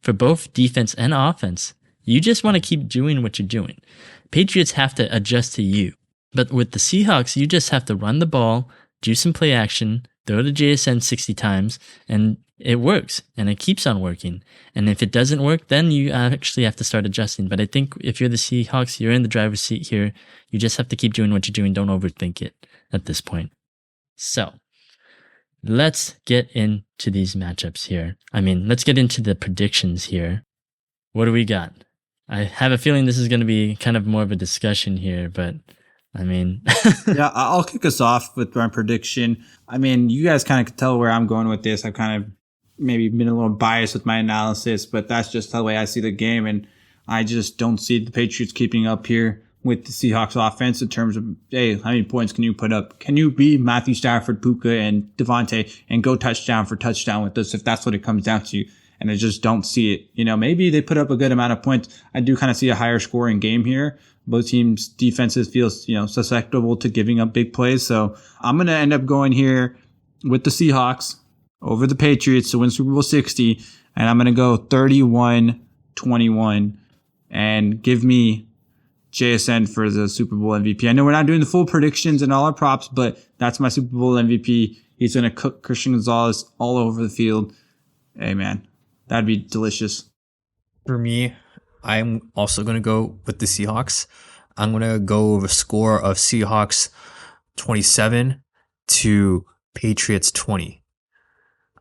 For both defense and offense, you just want to keep doing what you're doing. Patriots have to adjust to you. But with the Seahawks, you just have to run the ball, do some play action, throw the JSN 60 times, and it works, and it keeps on working. And if it doesn't work, then you actually have to start adjusting. But I think if you're the Seahawks, you're in the driver's seat here. You just have to keep doing what you're doing. Don't overthink it at this point. So, let's get into these matchups here. I mean, let's get into the predictions here. What do we got? I have a feeling this is going to be kind of more of a discussion here, but I mean... Yeah, I'll kick us off with my prediction. I mean, you guys kind of can tell where I'm going with this. I've kind of maybe been a little biased with my analysis, but that's just the way I see the game, and I just don't see the Patriots keeping up here with the Seahawks offense in terms of, hey, how many points can you put up? Can you be Matthew Stafford, Puka, and Devontae and go touchdown for touchdown with us if that's what it comes down to? And I just don't see it. You know, maybe they put up a good amount of points. I do kind of see a higher scoring game here. Both teams' defenses feel, susceptible to giving up big plays. So I'm going to end up going here with the Seahawks over the Patriots to win Super Bowl 60. And I'm going to go 31-21 and give me JSN for the Super Bowl MVP. I know we're not doing the full predictions and all our props, but that's my Super Bowl MVP. He's going to cook Christian Gonzalez all over the field. Hey, man, that'd be delicious. For me, I'm also going to go with the Seahawks. I'm going to go with a score of Seahawks 27 to Patriots 20.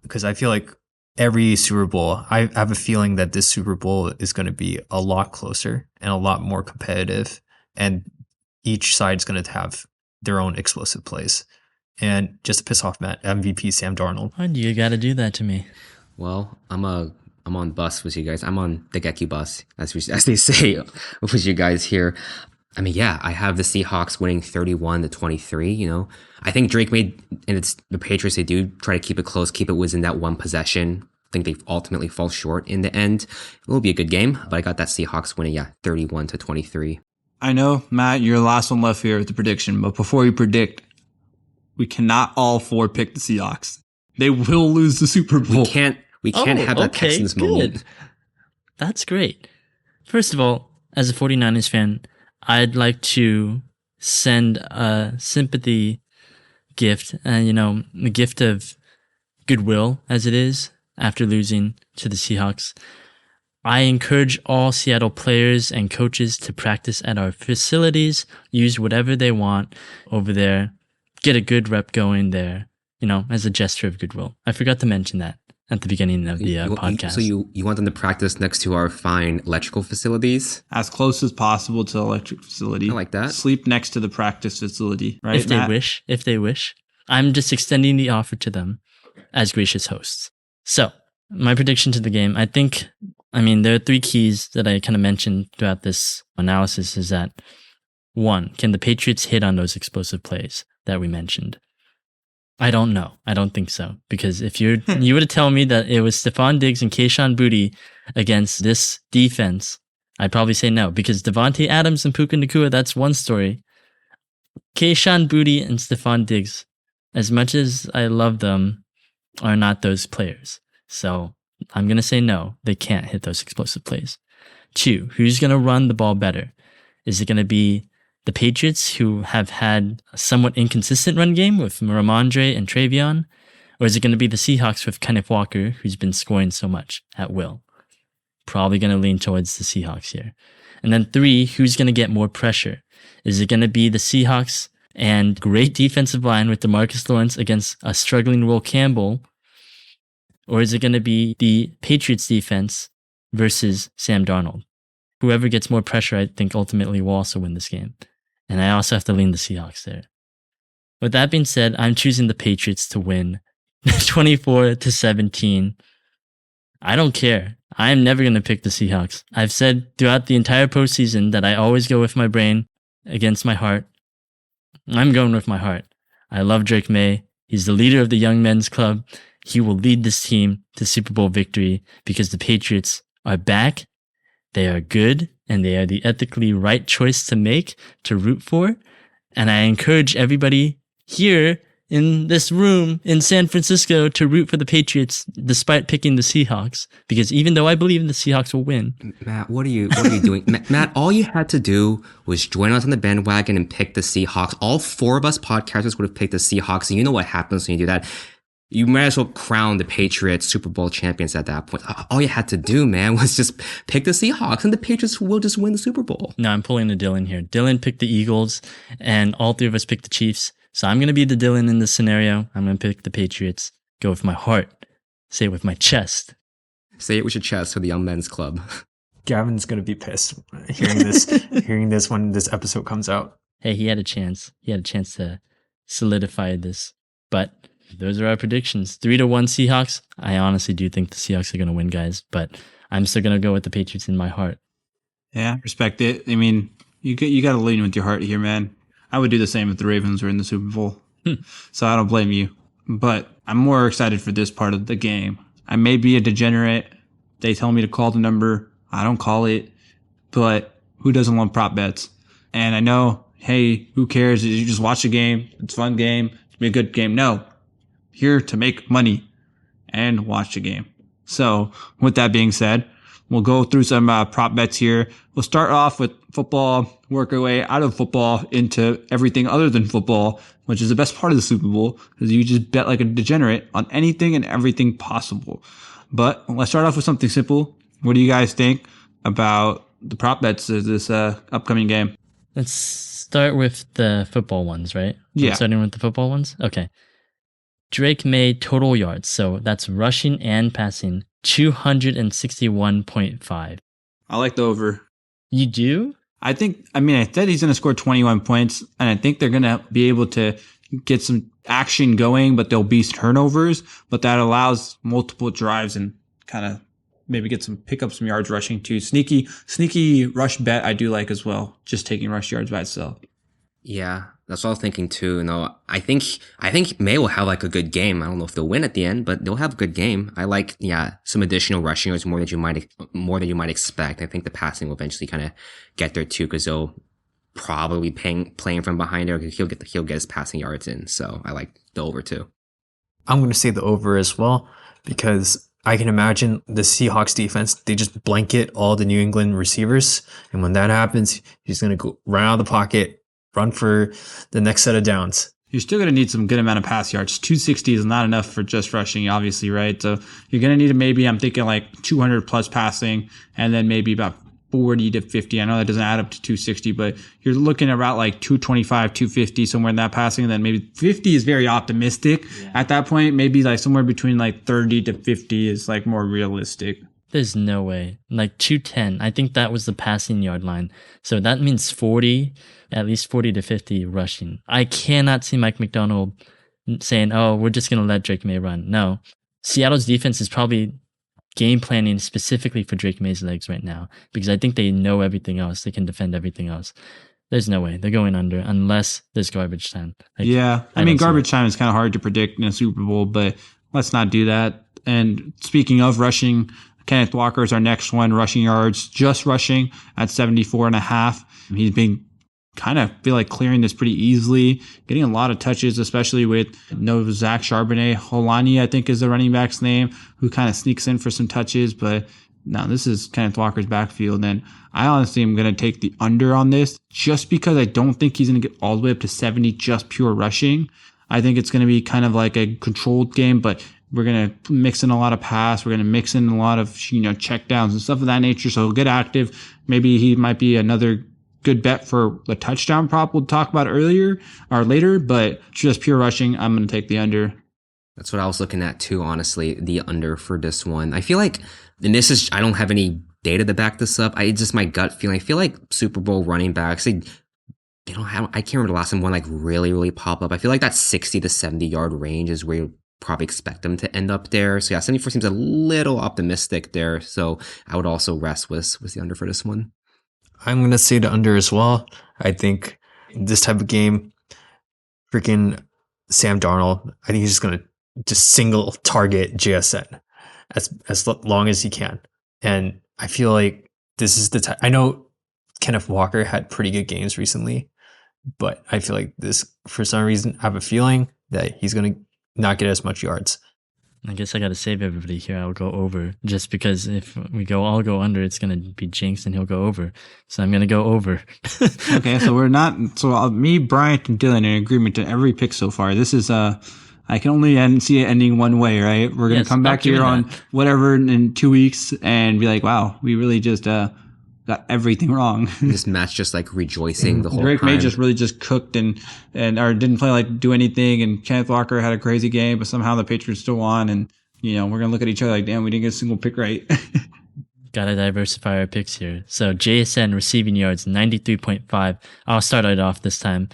Because I feel like every Super Bowl, I have a feeling that this Super Bowl is going to be a lot closer and a lot more competitive. And each side's going to have their own explosive plays. And just to piss off Matt, MVP Sam Darnold. Why do you got to do that to me? Well, I'm on bus with you guys. I'm on the Geki bus, as they say with you guys here. I mean, yeah, I have the Seahawks winning 31-23. I think Drake made, and it's the Patriots, they do try to keep it close, keep it within that one possession. I think they ultimately fall short in the end. It will be a good game, but I got that Seahawks winning, 31-23. I know, Matt, you're the last one left here with the prediction, but before you predict, we cannot all four pick the Seahawks. They will lose the Super Bowl. We can't have that Texans moment. That's great. First of all, as a 49ers fan, I'd like to send a sympathy gift, the gift of goodwill as it is after losing to the Seahawks. I encourage all Seattle players and coaches to practice at our facilities, use whatever they want over there, get a good rep going there, as a gesture of goodwill. I forgot to mention that at the beginning of the podcast. So you want them to practice next to our fine electrical facilities? As close as possible to the electric facility. I like that. Sleep next to the practice facility, right, If they Matt? wish. I'm just extending the offer to them as gracious hosts. So, my prediction to the game, there are 3 keys that I kind of mentioned throughout this analysis is that, 1, can the Patriots hit on those explosive plays that we mentioned? I don't know. I don't think so. Because if you were to tell me that it was Stephon Diggs and Kayshon Boutte against this defense, I'd probably say no. Because Devontae Adams and Puka Nacua, that's one story. Kayshon Boutte and Stephon Diggs, as much as I love them, are not those players. So I'm going to say no. They can't hit those explosive plays. 2, who's going to run the ball better? Is it going to be the Patriots, who have had a somewhat inconsistent run game with Ramondre and Travion? Or is it going to be the Seahawks with Kenneth Walker, who's been scoring so much at will? Probably going to lean towards the Seahawks here. And then 3, who's going to get more pressure? Is it going to be the Seahawks and great defensive line with DeMarcus Lawrence against a struggling Will Campbell? Or is it going to be the Patriots defense versus Sam Darnold? Whoever gets more pressure, I think, ultimately will also win this game. And I also have to lean the Seahawks there. With that being said, I'm choosing the Patriots to win 24-17. I don't care. I am never going to pick the Seahawks. I've said throughout the entire postseason that I always go with my brain against my heart. I'm going with my heart. I love Drake May. He's the leader of the Young Men's Club. He will lead this team to Super Bowl victory because the Patriots are back. They are good, and they are the ethically right choice to make, to root for. And I encourage everybody here in this room in San Francisco to root for the Patriots despite picking the Seahawks, because even though I believe the Seahawks will win. Matt, what are you doing? Matt, all you had to do was join us on the bandwagon and pick the Seahawks. All 4 of us podcasters would have picked the Seahawks, and you know what happens when you do that. You might as well crown the Patriots Super Bowl champions at that point. All you had to do, man, was just pick the Seahawks, and the Patriots will just win the Super Bowl. No, I'm pulling a Dillon here. Dillon picked the Eagles, and all 3 of us picked the Chiefs. So I'm going to be the Dillon in this scenario. I'm going to pick the Patriots. Go with my heart. Say it with my chest. Say it with your chest for the Young Men's Club. Gavin's going to be pissed hearing this when this episode comes out. Hey, he had a chance. He had a chance to solidify this. But those are our predictions. 3-1 Seahawks. I honestly do think the Seahawks are going to win, guys. But I'm still going to go with the Patriots in my heart. Yeah, respect it. I mean, you got to lean with your heart here, man. I would do the same if the Ravens were in the Super Bowl. So I don't blame you. But I'm more excited for this part of the game. I may be a degenerate. They tell me to call the number. I don't call it. But who doesn't love prop bets? And I know, hey, who cares? You just watch the game. It's a fun game. It's be a good game. No. Here to make money and watch the game. So with that being said, we'll go through some prop bets here. We'll start off with football, work our way out of football into everything other than football, which is the best part of the Super Bowl, because you just bet like a degenerate on anything and everything possible. But let's start off with something simple. What do you guys think about the prop bets of this upcoming game? Let's start with the football ones, right? Yeah. I'm starting with the football ones? Okay. Drake May total yards, so that's rushing and passing, 261.5. I like the over. You do? I said he's going to score 21 points, and I think they're going to be able to get some action going, but there'll be turnovers, but that allows multiple drives and kind of maybe pick up some yards rushing too. Sneaky rush bet I do like as well, just taking rush yards by itself. Yeah, that's what I was thinking too. No, I think May will have like a good game. I don't know if they'll win at the end, but they'll have a good game. I like, some additional rushing yards more than you might expect. I think the passing will eventually kind of get there too, because they'll probably be playing from behind there. He'll get his passing yards in. So I like the over too. I'm going to say the over as well, because I can imagine the Seahawks defense, they just blanket all the New England receivers. And when that happens, he's going to go right out of the pocket, run for the next set of downs. You're still going to need some good amount of pass yards. 260 is not enough for just rushing, obviously, right? So you're going to need I'm thinking like 200 plus passing, and then maybe about 40 to 50. I know that doesn't add up to 260, but you're looking about like 225, 250, somewhere in that passing. And then maybe 50 is very optimistic. Yeah. At that point, maybe like somewhere between like 30 to 50 is like more realistic. There's no way. Like 210. I think that was the passing yard line. So that means 40, at least 40 to 50 rushing. I cannot see Mike McDonald saying, oh, we're just going to let Drake May run. No. Seattle's defense is probably game planning specifically for Drake May's legs right now, because I think they know everything else. They can defend everything else. There's no way. They're going under unless there's garbage time. Garbage time is kind of hard to predict in a Super Bowl, but let's not do that. And speaking of rushing, Kenneth Walker is our next one. Rushing yards, just rushing at 74.5. He's been feel like clearing this pretty easily, getting a lot of touches, especially with Zach Charbonnet. Holani, I think, is the running back's name, who kind of sneaks in for some touches, but Now, this is Kenneth Walker's backfield, and I honestly am going to take the under on this just because I don't think he's going to get all the way up to 70 just pure rushing. I think it's going to be kind of like a controlled game, but we're going to mix in a lot of pass. We're going to mix in a lot of, check downs and stuff of that nature. So he'll get active. Maybe he might be another good bet for the touchdown prop we'll talk about earlier or later, but just pure rushing, I'm going to take the under. That's what I was looking at too, honestly, the under for this one. I feel like, and this is, I don't have any data to back this up. It's just my gut feeling. I feel like Super Bowl running backs, they don't have, I can't remember the last time one like really, really pop up. I feel like that 60 to 70 yard range is where you probably expect them to end up there. So yeah, 74 seems a little optimistic there. So I would also rest with the under for this one. I'm going to say the under as well. I think this type of game, freaking Sam Darnold, I think he's just going to just single target JSN as long as he can. And I feel like this is the time. I know Kenneth Walker had pretty good games recently, but I feel like this, for some reason, I have a feeling that he's going to not get as much yards. I guess I got to save everybody here. I'll go over just because if we all go under, it's going to be jinxed and he'll go over. So I'm going to go over. Okay, so we're not. So me, Bryant, and Dillon in agreement to every pick so far. This is I can only see it ending one way, right? We're going to come back here on whatever in 2 weeks and be like, wow, we really just got everything wrong. This match just like rejoicing the whole Drake time. May just really just cooked and or didn't play like do anything, and Kenneth Walker had a crazy game, but somehow the Patriots still won, and we're gonna look at each other like, damn, we didn't get a single pick right. Gotta diversify our picks here. So JSN receiving yards 93.5. I'll start it off this time.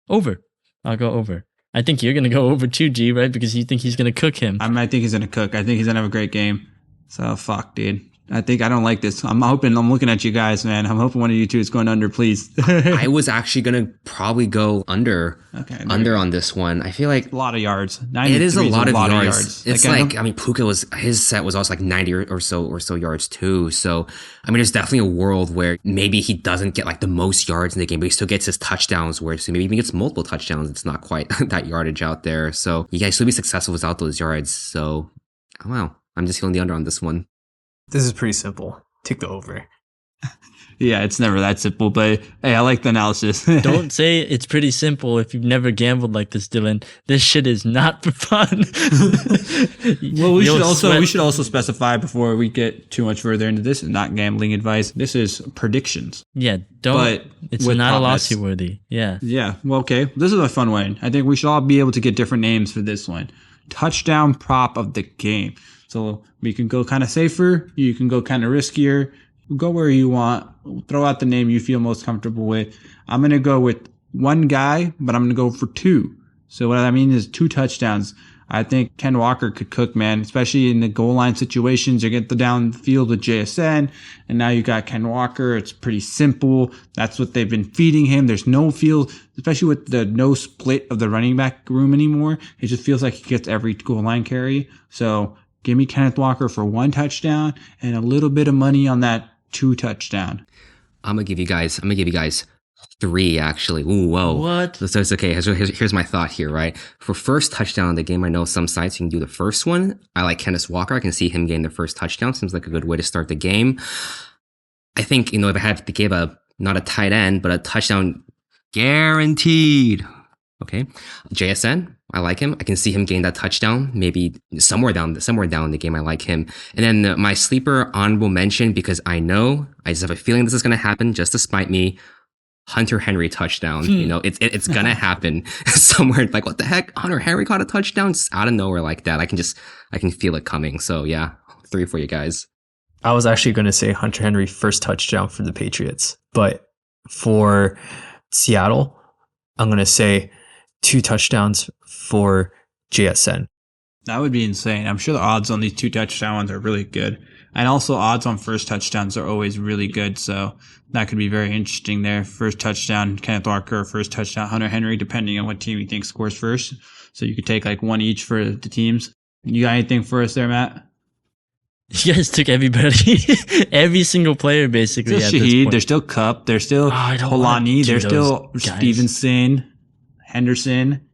Over. I'll go over. I think you're gonna go over too, G, right? Because you think he's gonna cook him. I think he's gonna cook. I think he's gonna have a great game. So fuck, dude. I don't like this. I'm looking at you guys, man. I'm hoping one of you two is going under, please. I was actually going to probably go under on this one. I feel like a lot of yards. It is a lot of yards. It's like, Puka his set was also like 90 or so yards too. So, there's definitely a world where maybe he doesn't get like the most yards in the game, but he still gets his touchdowns where so maybe even gets multiple touchdowns. It's not quite that yardage out there. So you guys still be successful without those yards. So, wow. I'm just feeling the under on this one. This is pretty simple. Take the over. Yeah, it's never that simple, but hey, I like the analysis. Don't say it's pretty simple if you've never gambled like this, Dillon. This shit is not for fun. Well, we should also specify before we get too much further into this. It's not gambling advice. This is predictions. Yeah, it's not a lawsuit worthy. Yeah. Yeah. Well, okay. This is a fun one. I think we should all be able to get different names for this one. Touchdown prop of the game. So we can go kind of safer. You can go kind of riskier. Go where you want. Throw out the name you feel most comfortable with. I'm going to go with one guy, but I'm going to go for two. So what I mean is 2 touchdowns. I think Ken Walker could cook, man, especially in the goal line situations. You get the downfield with JSN, and now you got Ken Walker. It's pretty simple. That's what they've been feeding him. There's no feel, especially with the no split of the running back room anymore. It just feels like he gets every goal line carry. So give me Kenneth Walker for 1 touchdown and a little bit of money on that 2 touchdown. I'm gonna give you guys 3 actually. Ooh, whoa. What? So it's okay. Here's my thought here, right? For first touchdown of the game, I know some sites you can do the first one. I like Kenneth Walker. I can see him getting the first touchdown. Seems like a good way to start the game. I think, if I had to give not a tight end, but a touchdown guaranteed. Okay. JSN, I like him. I can see him getting that touchdown, maybe somewhere down in the game. I like him. And then my sleeper honorable mention, because I just have a feeling this is going to happen just to spite me. Hunter Henry touchdown. It's going to happen somewhere. Like, what the heck? Hunter Henry caught a touchdown just out of nowhere like that. I can feel it coming. So yeah, 3 for you guys. I was actually going to say Hunter Henry first touchdown for the Patriots, but for Seattle, I'm going to say 2 touchdowns for JSN. That would be insane. I'm sure the odds on these 2 touchdowns are really good. And also odds on first touchdowns are always really good. So that could be very interesting there. First touchdown, Kenneth Walker, first touchdown, Hunter Henry, depending on what team you think scores first. So you could take like 1 each for the teams. You got anything for us there, Matt? You guys took everybody, every single player basically. There's Shaheed, there's still Cup, there's still Holani, there's still Stevenson, Henderson,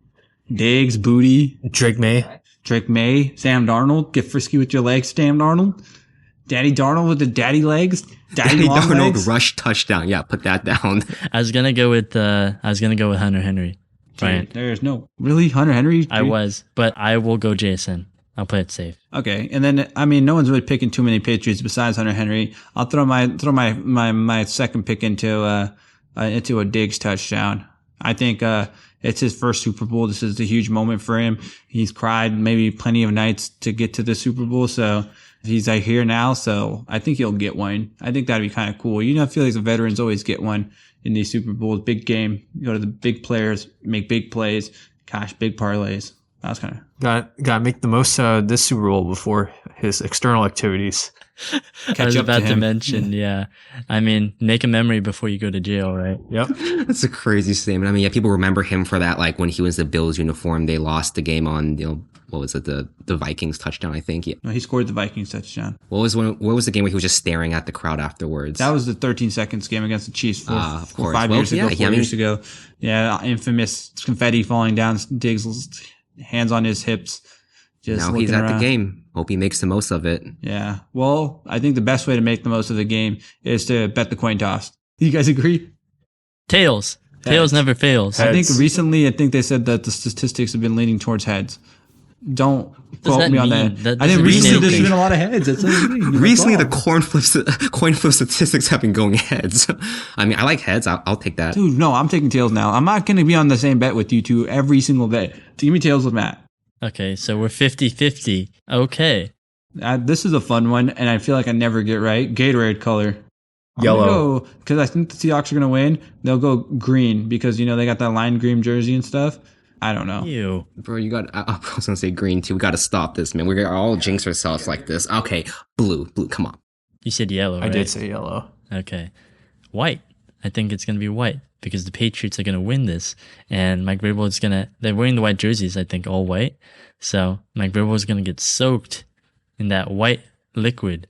Diggs, Booty, Drake May, Sam Darnold. Get frisky with your legs, Sam Darnold. Daddy Darnold with the daddy legs. Danny long Darnold legs? rush touchdown. Yeah, put that down. I was gonna go with Hunter Henry. Bryant. There's no really Hunter Henry. I was, but I will go JSN. I'll play it safe. Okay, and then I mean, no one's really picking too many Patriots besides Hunter Henry. I'll throw my second pick into a Diggs touchdown. I think it's his first Super Bowl. This is a huge moment for him. He's cried maybe plenty of nights to get to the Super Bowl, so he's here now. So I think he'll get one. I think that'd be kind of cool. I feel like the veterans always get one in these Super Bowls. Big game, you go to the big players, make big plays, cash big parlays. That was kind of Got to make the most of this Super Bowl before his external activities. I was about to mention, yeah. I mean, make a memory before you go to jail, right? Yep. That's a crazy statement. I mean, yeah, people remember him for that. Like when he was the Bills uniform, they lost the game on, what was it? The Vikings touchdown, I think. Yeah. No, he scored the Vikings touchdown. What was the game where he was just staring at the crowd afterwards? That was the 13 seconds game against the Chiefs 5 years ago. Yeah, infamous confetti falling down. Diggs hands on his hips. Now he's at the game. Hope he makes the most of it. Yeah. Well, I think the best way to make the most of the game is to bet the coin toss. You guys agree? Tails. Tails never fails. I think recently, they said that the statistics have been leaning towards heads. Don't quote me on that. I think recently there's been a lot of heads. That's recently, the coin flip statistics have been going heads. I mean, I like heads. I'll take that. Dude, no, I'm taking tails now. I'm not going to be on the same bet with you two every single bet. Give me tails with Matt. Okay, so we're 50-50. Okay. This is a fun one, and I feel like I never get right. Gatorade color. Yellow. Because I think the Seahawks are going to win. They'll go green because, they got that lime green jersey and stuff. I don't know. Ew. Bro, I was going to say green too. We got to stop this, man. We're all jinx ourselves like this. Okay, blue, come on. You said yellow, right? I did say yellow. Okay. White. I think it's going to be white because the Patriots are going to win this. And Mike Vrabel is they're wearing the white jerseys, I think, all white. So Mike Vrabel is going to get soaked in that white liquid.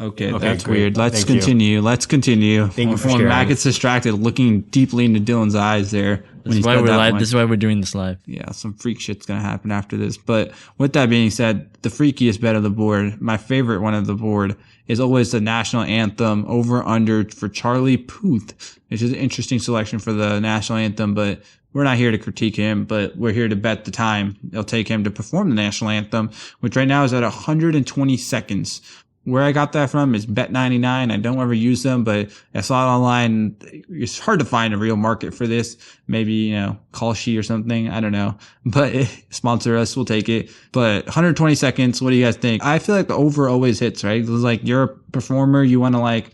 Okay, that's weird. Let's continue. Thank you for sharing. Matt gets distracted looking deeply into Dillon's eyes there. This is why we're live. This is why we're doing this live. Yeah, some freak shit's going to happen after this. But with that being said, the freakiest bet of the board, my favorite one of the board, is always the national anthem over under for Charlie Puth, which is an interesting selection for the national anthem, but we're not here to critique him, but we're here to bet the time it'll take him to perform the national anthem, which right now is at 120 seconds. Where I got that from is Bet99. I don't ever use them, but I saw it online. It's hard to find a real market for this. Maybe, Call She or something. I don't know. But sponsor us. We'll take it. But 120 seconds. What do you guys think? I feel like the over always hits, right? It's like you're a performer. You want to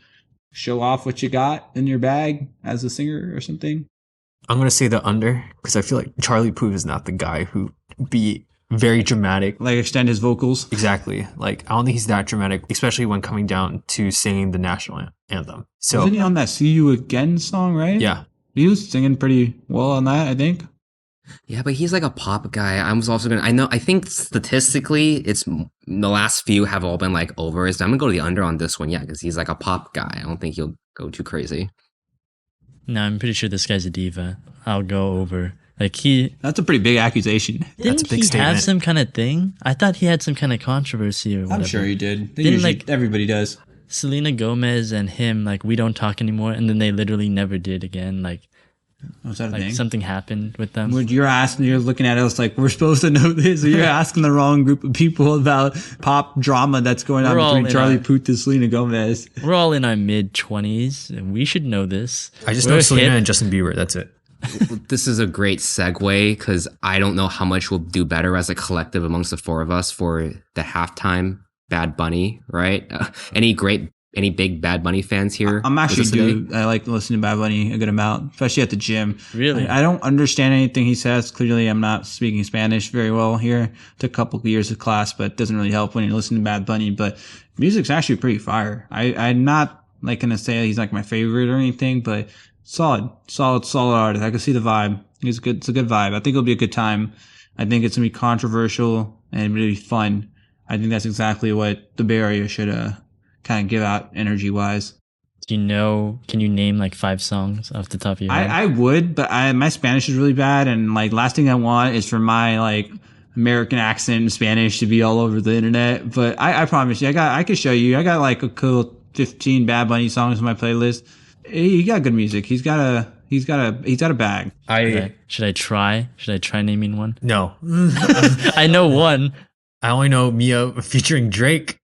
show off what you got in your bag as a singer or something. I'm going to say the under because I feel like Charlie Puth is not the guy who be very dramatic. Extend his vocals. Exactly. I don't think he's that dramatic, especially when coming down to singing the national anthem. So wasn't he on that See You Again song, right? Yeah. He was singing pretty well on that, I think. Yeah, but he's like a pop guy. I think statistically, it's the last few have all been overs. I'm going to go to the under on this one, yeah, because he's like a pop guy. I don't think he'll go too crazy. No, I'm pretty sure this guy's a diva. I'll go over. That's a pretty big accusation. That's a big statement. Have some kind of thing? I thought he had some kind of controversy or whatever. I'm sure he did. Everybody does. Selena Gomez and him, we don't talk anymore, and then they literally never did again. Was that a thing? Something happened with them. You're looking at us like we're supposed to know this, or you're asking the wrong group of people about pop drama that's going on between Charlie Puth and Selena Gomez. We're all in our mid-20s, and we should know this. I just know Selena and Justin Bieber. That's it. This is a great segue because I don't know how much we'll do better as a collective amongst the four of us for the halftime Bad Bunny, right? Any big Bad Bunny fans here? I'm actually I like listening to Bad Bunny a good amount, especially at the gym. Really? I don't understand anything he says. Clearly, I'm not speaking Spanish very well here. Took a couple of years of class, but it doesn't really help when you're listening to Bad Bunny. But music's actually pretty fire. I'm not going to say he's my favorite or anything, but solid artist. I can see the vibe. It's a good vibe. I think it'll be a good time. I think it's gonna be controversial and really fun. I think that's exactly what the Bay Area should kind of give out energy wise. Can you name 5 songs off the top of your head? I would, but my Spanish is really bad, and last thing I want is for my American accent in Spanish to be all over the internet. But I promise you, I could show you. I got like a cool 15 Bad Bunny songs on my playlist. He got good music. He's got a bag. Should I try naming one? No. I know one. I only know Mia featuring Drake.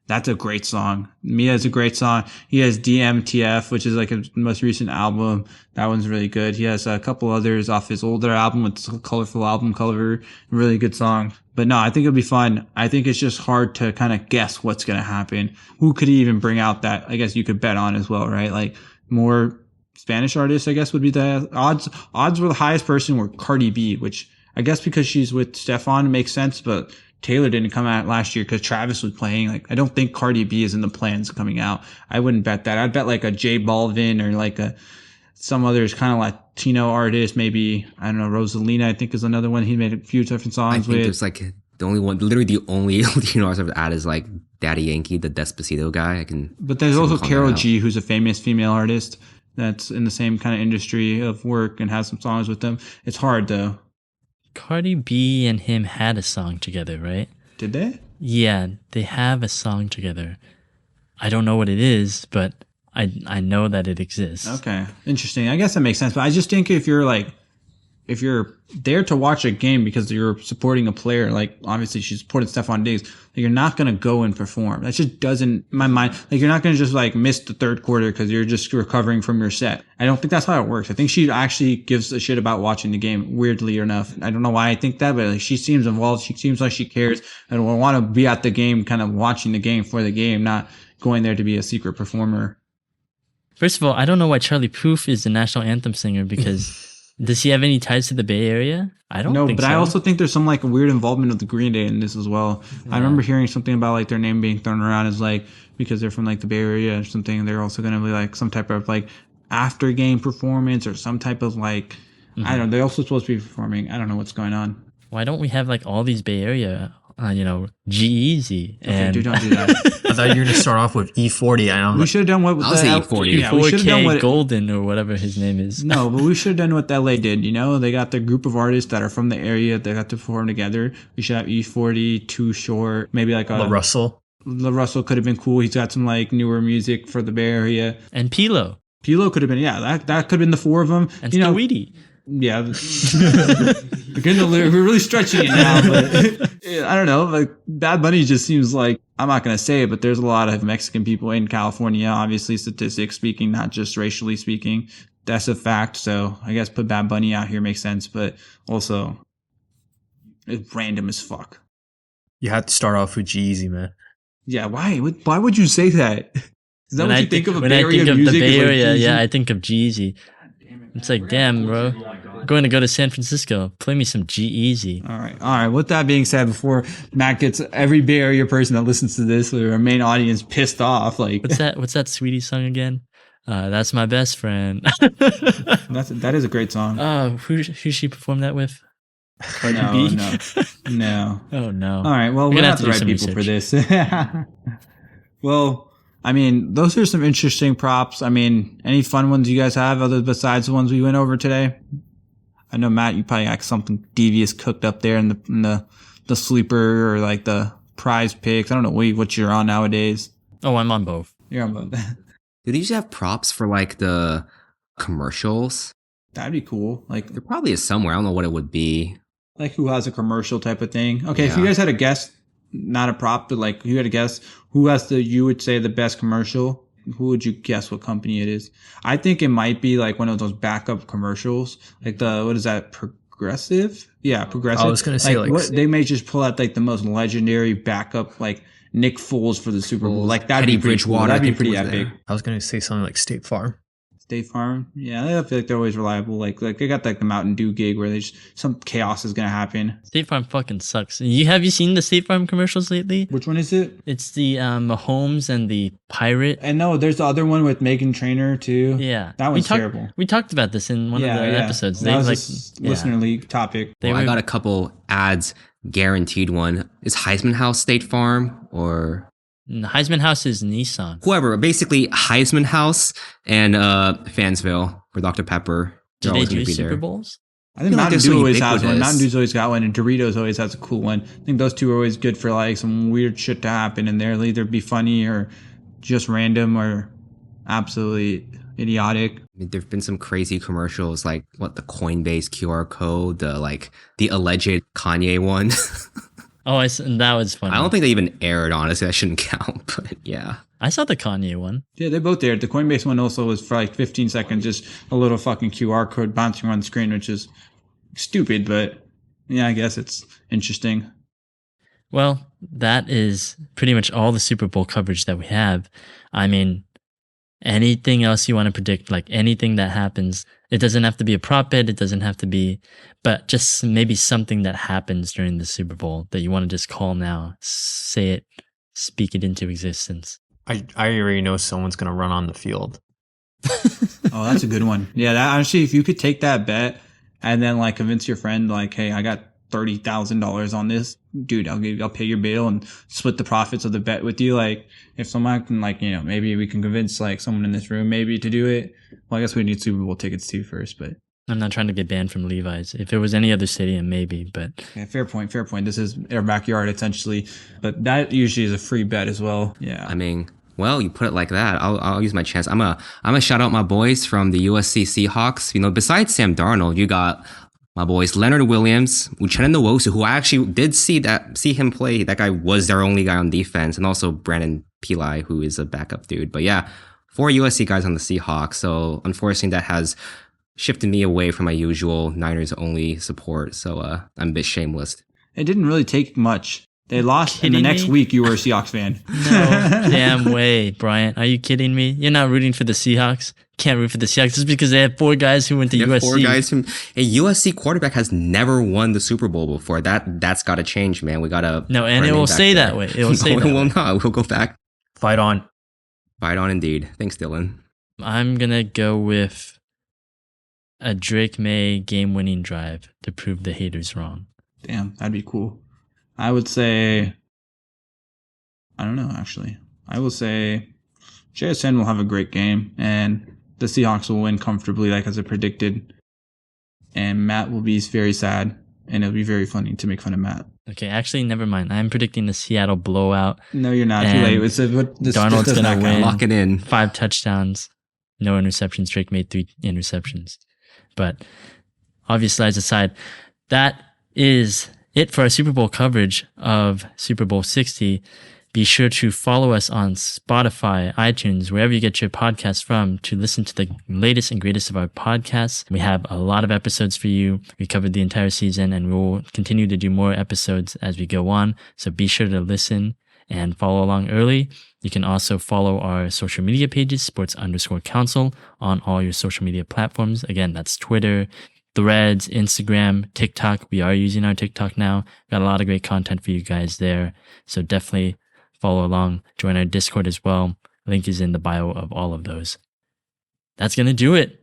That's a great song. Mia is a great song. He has DMTF, which is like his most recent album. That one's really good. He has a couple others off his older album with a colorful album cover. Really good song. But no, I think it'll be fun. I think it's just hard to kind of guess what's going to happen. Who could he even bring out that I guess you could bet on as well, right? Like more Spanish artists, I guess would be the odds. Odds were the highest person were Cardi B, which I guess because she's with Stefan makes sense, but Taylor didn't come out last year because Travis was playing. Like, I don't think Cardi B is in the plans coming out. I wouldn't bet that. I'd bet like a J Balvin or like some others kind of Latino artist. Maybe, I don't know, Rosalina, I think is another one he made a few different songs with. There's like the only one, literally the only Latino artist I've added is like Daddy Yankee, the Despacito guy. But there's also Karol G, who's a famous female artist that's in the same kind of industry of work and has some songs with them. It's hard though. Cardi B and him had a song together, right? Did they? Yeah, they have a song together. I don't know what it is, but I know that it exists. Okay, interesting. I guess that makes sense. But I just think if you're there to watch a game because you're supporting a player, like obviously she's supporting Stephon Diggs, like you're not going to go and perform. That just doesn't, in my mind, like you're not going to just like miss the third quarter because you're just recovering from your set. I don't think that's how it works. I think she actually gives a shit about watching the game, weirdly enough. I don't know why I think that, but like she seems involved. She seems like she cares and will want to be at the game, kind of watching the game for the game, not going there to be a secret performer. First of all, I don't know why Charlie Puth is the national anthem singer because does he have any ties to the Bay Area? I don't think so. No, but I also think there's some like weird involvement of the Green Day in this as well. Yeah. I remember hearing something about like their name being thrown around as like because they're from like the Bay Area or something. They're also going to be like some type of like after game performance or some type of like, I don't know. They're also supposed to be performing. I don't know what's going on. Why don't we have like all these Bay Area, G-Eazy? Okay, dude, don't do that. I thought you were going to start off with E40. We should have done what I'll say E40. Yeah, we should have done what Golden or whatever his name is. No, but we should have done what LA did. They got their group of artists that are from the area. They got to perform together. We should have E40, Too Short, maybe like La Russell. La Russell could have been cool. He's got some like newer music for the Bay Area. And Pilo. Pilo could have been, that could have been the four of them. And Saweetie. Yeah. We're really stretching it now, but I don't know. Like Bad Bunny just seems like, I'm not going to say it, but there's a lot of Mexican people in California, obviously statistics speaking, not just racially speaking. That's a fact. So I guess put Bad Bunny out here makes sense, but also it's random as fuck. You had to start off with G-Eazy, man. Yeah. Why would you say that? Is that what you think of a when Bay I think Area of music? the Bay Like Area, G-Eazy? yeah, I think of G-Eazy. It's like, damn, bro. I'm going to go to San Francisco. Play me some G-Eazy. All right. With that being said, before Matt gets every Bay Area person that listens to this, or our main audience, pissed off, like what's that Sweetie song again? That's my best friend. that is a great song. Who she performed that with? No. Oh no. All right. Well, we're not the right people for this. Well, I mean, those are some interesting props. I mean, any fun ones you guys have other besides the ones we went over today? I know, Matt, you probably got something devious cooked up there in the sleeper or like the prize picks. I don't know what you're on nowadays. Oh, I'm on both. You're on both. Do these have props for like the commercials? That'd be cool. Like There probably is somewhere. I don't know what it would be. Like who has a commercial type of thing. Okay, Yeah. If you guys had a guess, not a prop, but like you had a guess, who has you would say the best commercial? Who would you guess what company it is? I think it might be like one of those backup commercials. Like what is that? Progressive? Yeah, Progressive. I was going to say they may just pull out like the most legendary backup, like Nick Foles for the Super Bowl. Like that'd Teddy be pretty cool. Bridgewater, That'd be I think, pretty was epic. there. I was going to say something like State Farm. State Farm, yeah, I feel like they're always reliable. Like they got like the Mountain Dew gig where some chaos is gonna happen. State Farm fucking sucks. Have you seen the State Farm commercials lately? Which one is it? It's the Mahomes and the Pirate. And no, there's the other one with Meghan Trainor too. Yeah, that one's terrible. We talked about this in one of the episodes. That was a listener league topic. I got a couple ads answered one. Is Heisman House State Farm or Heisman House is Nissan. whoever? Basically, Heisman House and Fansville for Dr. Pepper. Do They're they always gonna do be Super there. Bowls? I think feel like Mountain they're so Dew always has one. ubiquitous. Mountain Dew's always got one, and Doritos always has a cool one. I think those two are always good for like some weird shit to happen, and they'll either be funny or just random or absolutely idiotic. I mean, there've been some crazy commercials like the Coinbase QR code, the alleged Kanye one. Oh, that was funny. I don't think they even aired, honestly. That shouldn't count, but yeah. I saw the Kanye one. Yeah, they both aired. The Coinbase one also was for like 15 seconds, just a little fucking QR code bouncing around the screen, which is stupid, but yeah, I guess it's interesting. Well, that is pretty much all the Super Bowl coverage that we have. I mean, anything else you want to predict, like anything that happens, it doesn't have to be a prop bet, it doesn't have to be, but just maybe something that happens during the Super Bowl that you want to just call now, say it, speak it into existence. I already know someone's going to run on the field. Oh, that's a good one. Yeah, that, honestly, if you could take that bet and then like convince your friend, like, hey, I got $30,000 on this, dude, I'll pay your bill and split the profits of the bet with you. Like, if someone can, like, you know, maybe we can convince like someone in this room maybe to do it. Well, I guess we need Super Bowl tickets too first, but I'm not trying to get banned from Levi's. If it was any other stadium, maybe, but yeah, fair point. This is our backyard essentially, but that usually is a free bet as well. Yeah, I mean, well, you put it like that. I'll use my chance. I'm a shout out my boys from the USC Seahawks. You know, besides Sam Darnold, you got my boys Leonard Williams, Uchenna Nwosu, who I actually did see him play. That guy was their only guy on defense, and also Brandon Pili, who is a backup dude. But yeah, 4 USC guys on the Seahawks. So unfortunately, that has shifted me away from my usual Niners only support. So I'm a bit shameless. it didn't really take much. They lost, and the next week you were a Seahawks fan. no damn way, Bryant. Are you kidding me? You're not rooting for the Seahawks? Can't root for the Seahawks just because they have 4 guys who went to USC. 4 guys from a USC quarterback has never won the Super Bowl before. That's got to change, man. We got to. No, and it will say that way. It will say that. It will not. We'll go back. Fight on. Fight on, indeed. Thanks, Dillon. I'm gonna go with a Drake May game-winning drive to prove the haters wrong. Damn, that'd be cool. I would say, I don't know, actually. I will say JSN will have a great game, and the Seahawks will win comfortably, like as I predicted. And Matt will be very sad, and it'll be very funny to make fun of Matt. Okay, actually, never mind. I'm predicting the Seattle blowout. No, you're not. Too late. Darnold's going to win. Lock it in. 5 touchdowns, no interceptions. Drake made 3 interceptions. But obvious lies aside, that is it for our Super Bowl coverage of Super Bowl 60. Be sure to follow us on Spotify, iTunes, wherever you get your podcasts from, to listen to the latest and greatest of our podcasts. We have a lot of episodes for you. We covered the entire season, and we will continue to do more episodes as we go on. So be sure to listen and follow along early. You can also follow our social media pages, Sports_Counsel, on all your social media platforms. Again, that's Twitter, Threads, Instagram, TikTok. We are using our TikTok now. Got a lot of great content for you guys there. So definitely follow along. Join our Discord as well. Link is in the bio of all of those. That's going to do it.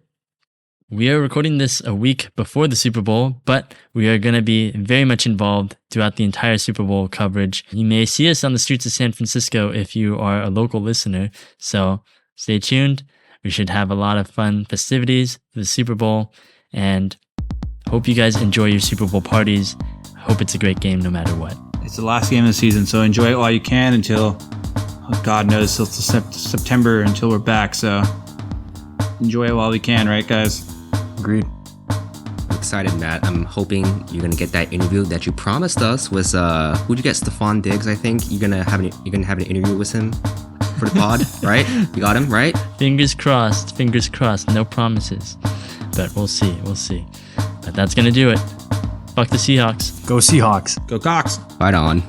We are recording this a week before the Super Bowl, but we are going to be very much involved throughout the entire Super Bowl coverage. You may see us on the streets of San Francisco if you are a local listener. So stay tuned. We should have a lot of fun festivities for the Super Bowl, and hope you guys enjoy your Super Bowl parties. Hope it's a great game no matter what. It's the last game of the season, so enjoy it while you can until, God knows, till September until we're back. So enjoy it while we can, right, guys? Agreed. I'm excited, Matt. I'm hoping you're gonna get that interview that you promised us. Was who'd you get? Stephon Diggs, I think. You're gonna have an interview with him for the pod, right? You got him, right? Fingers crossed. Fingers crossed. No promises, but we'll see. We'll see. But that's gonna do it. Fuck the Seahawks. Go Seahawks. Go Cox. Right on.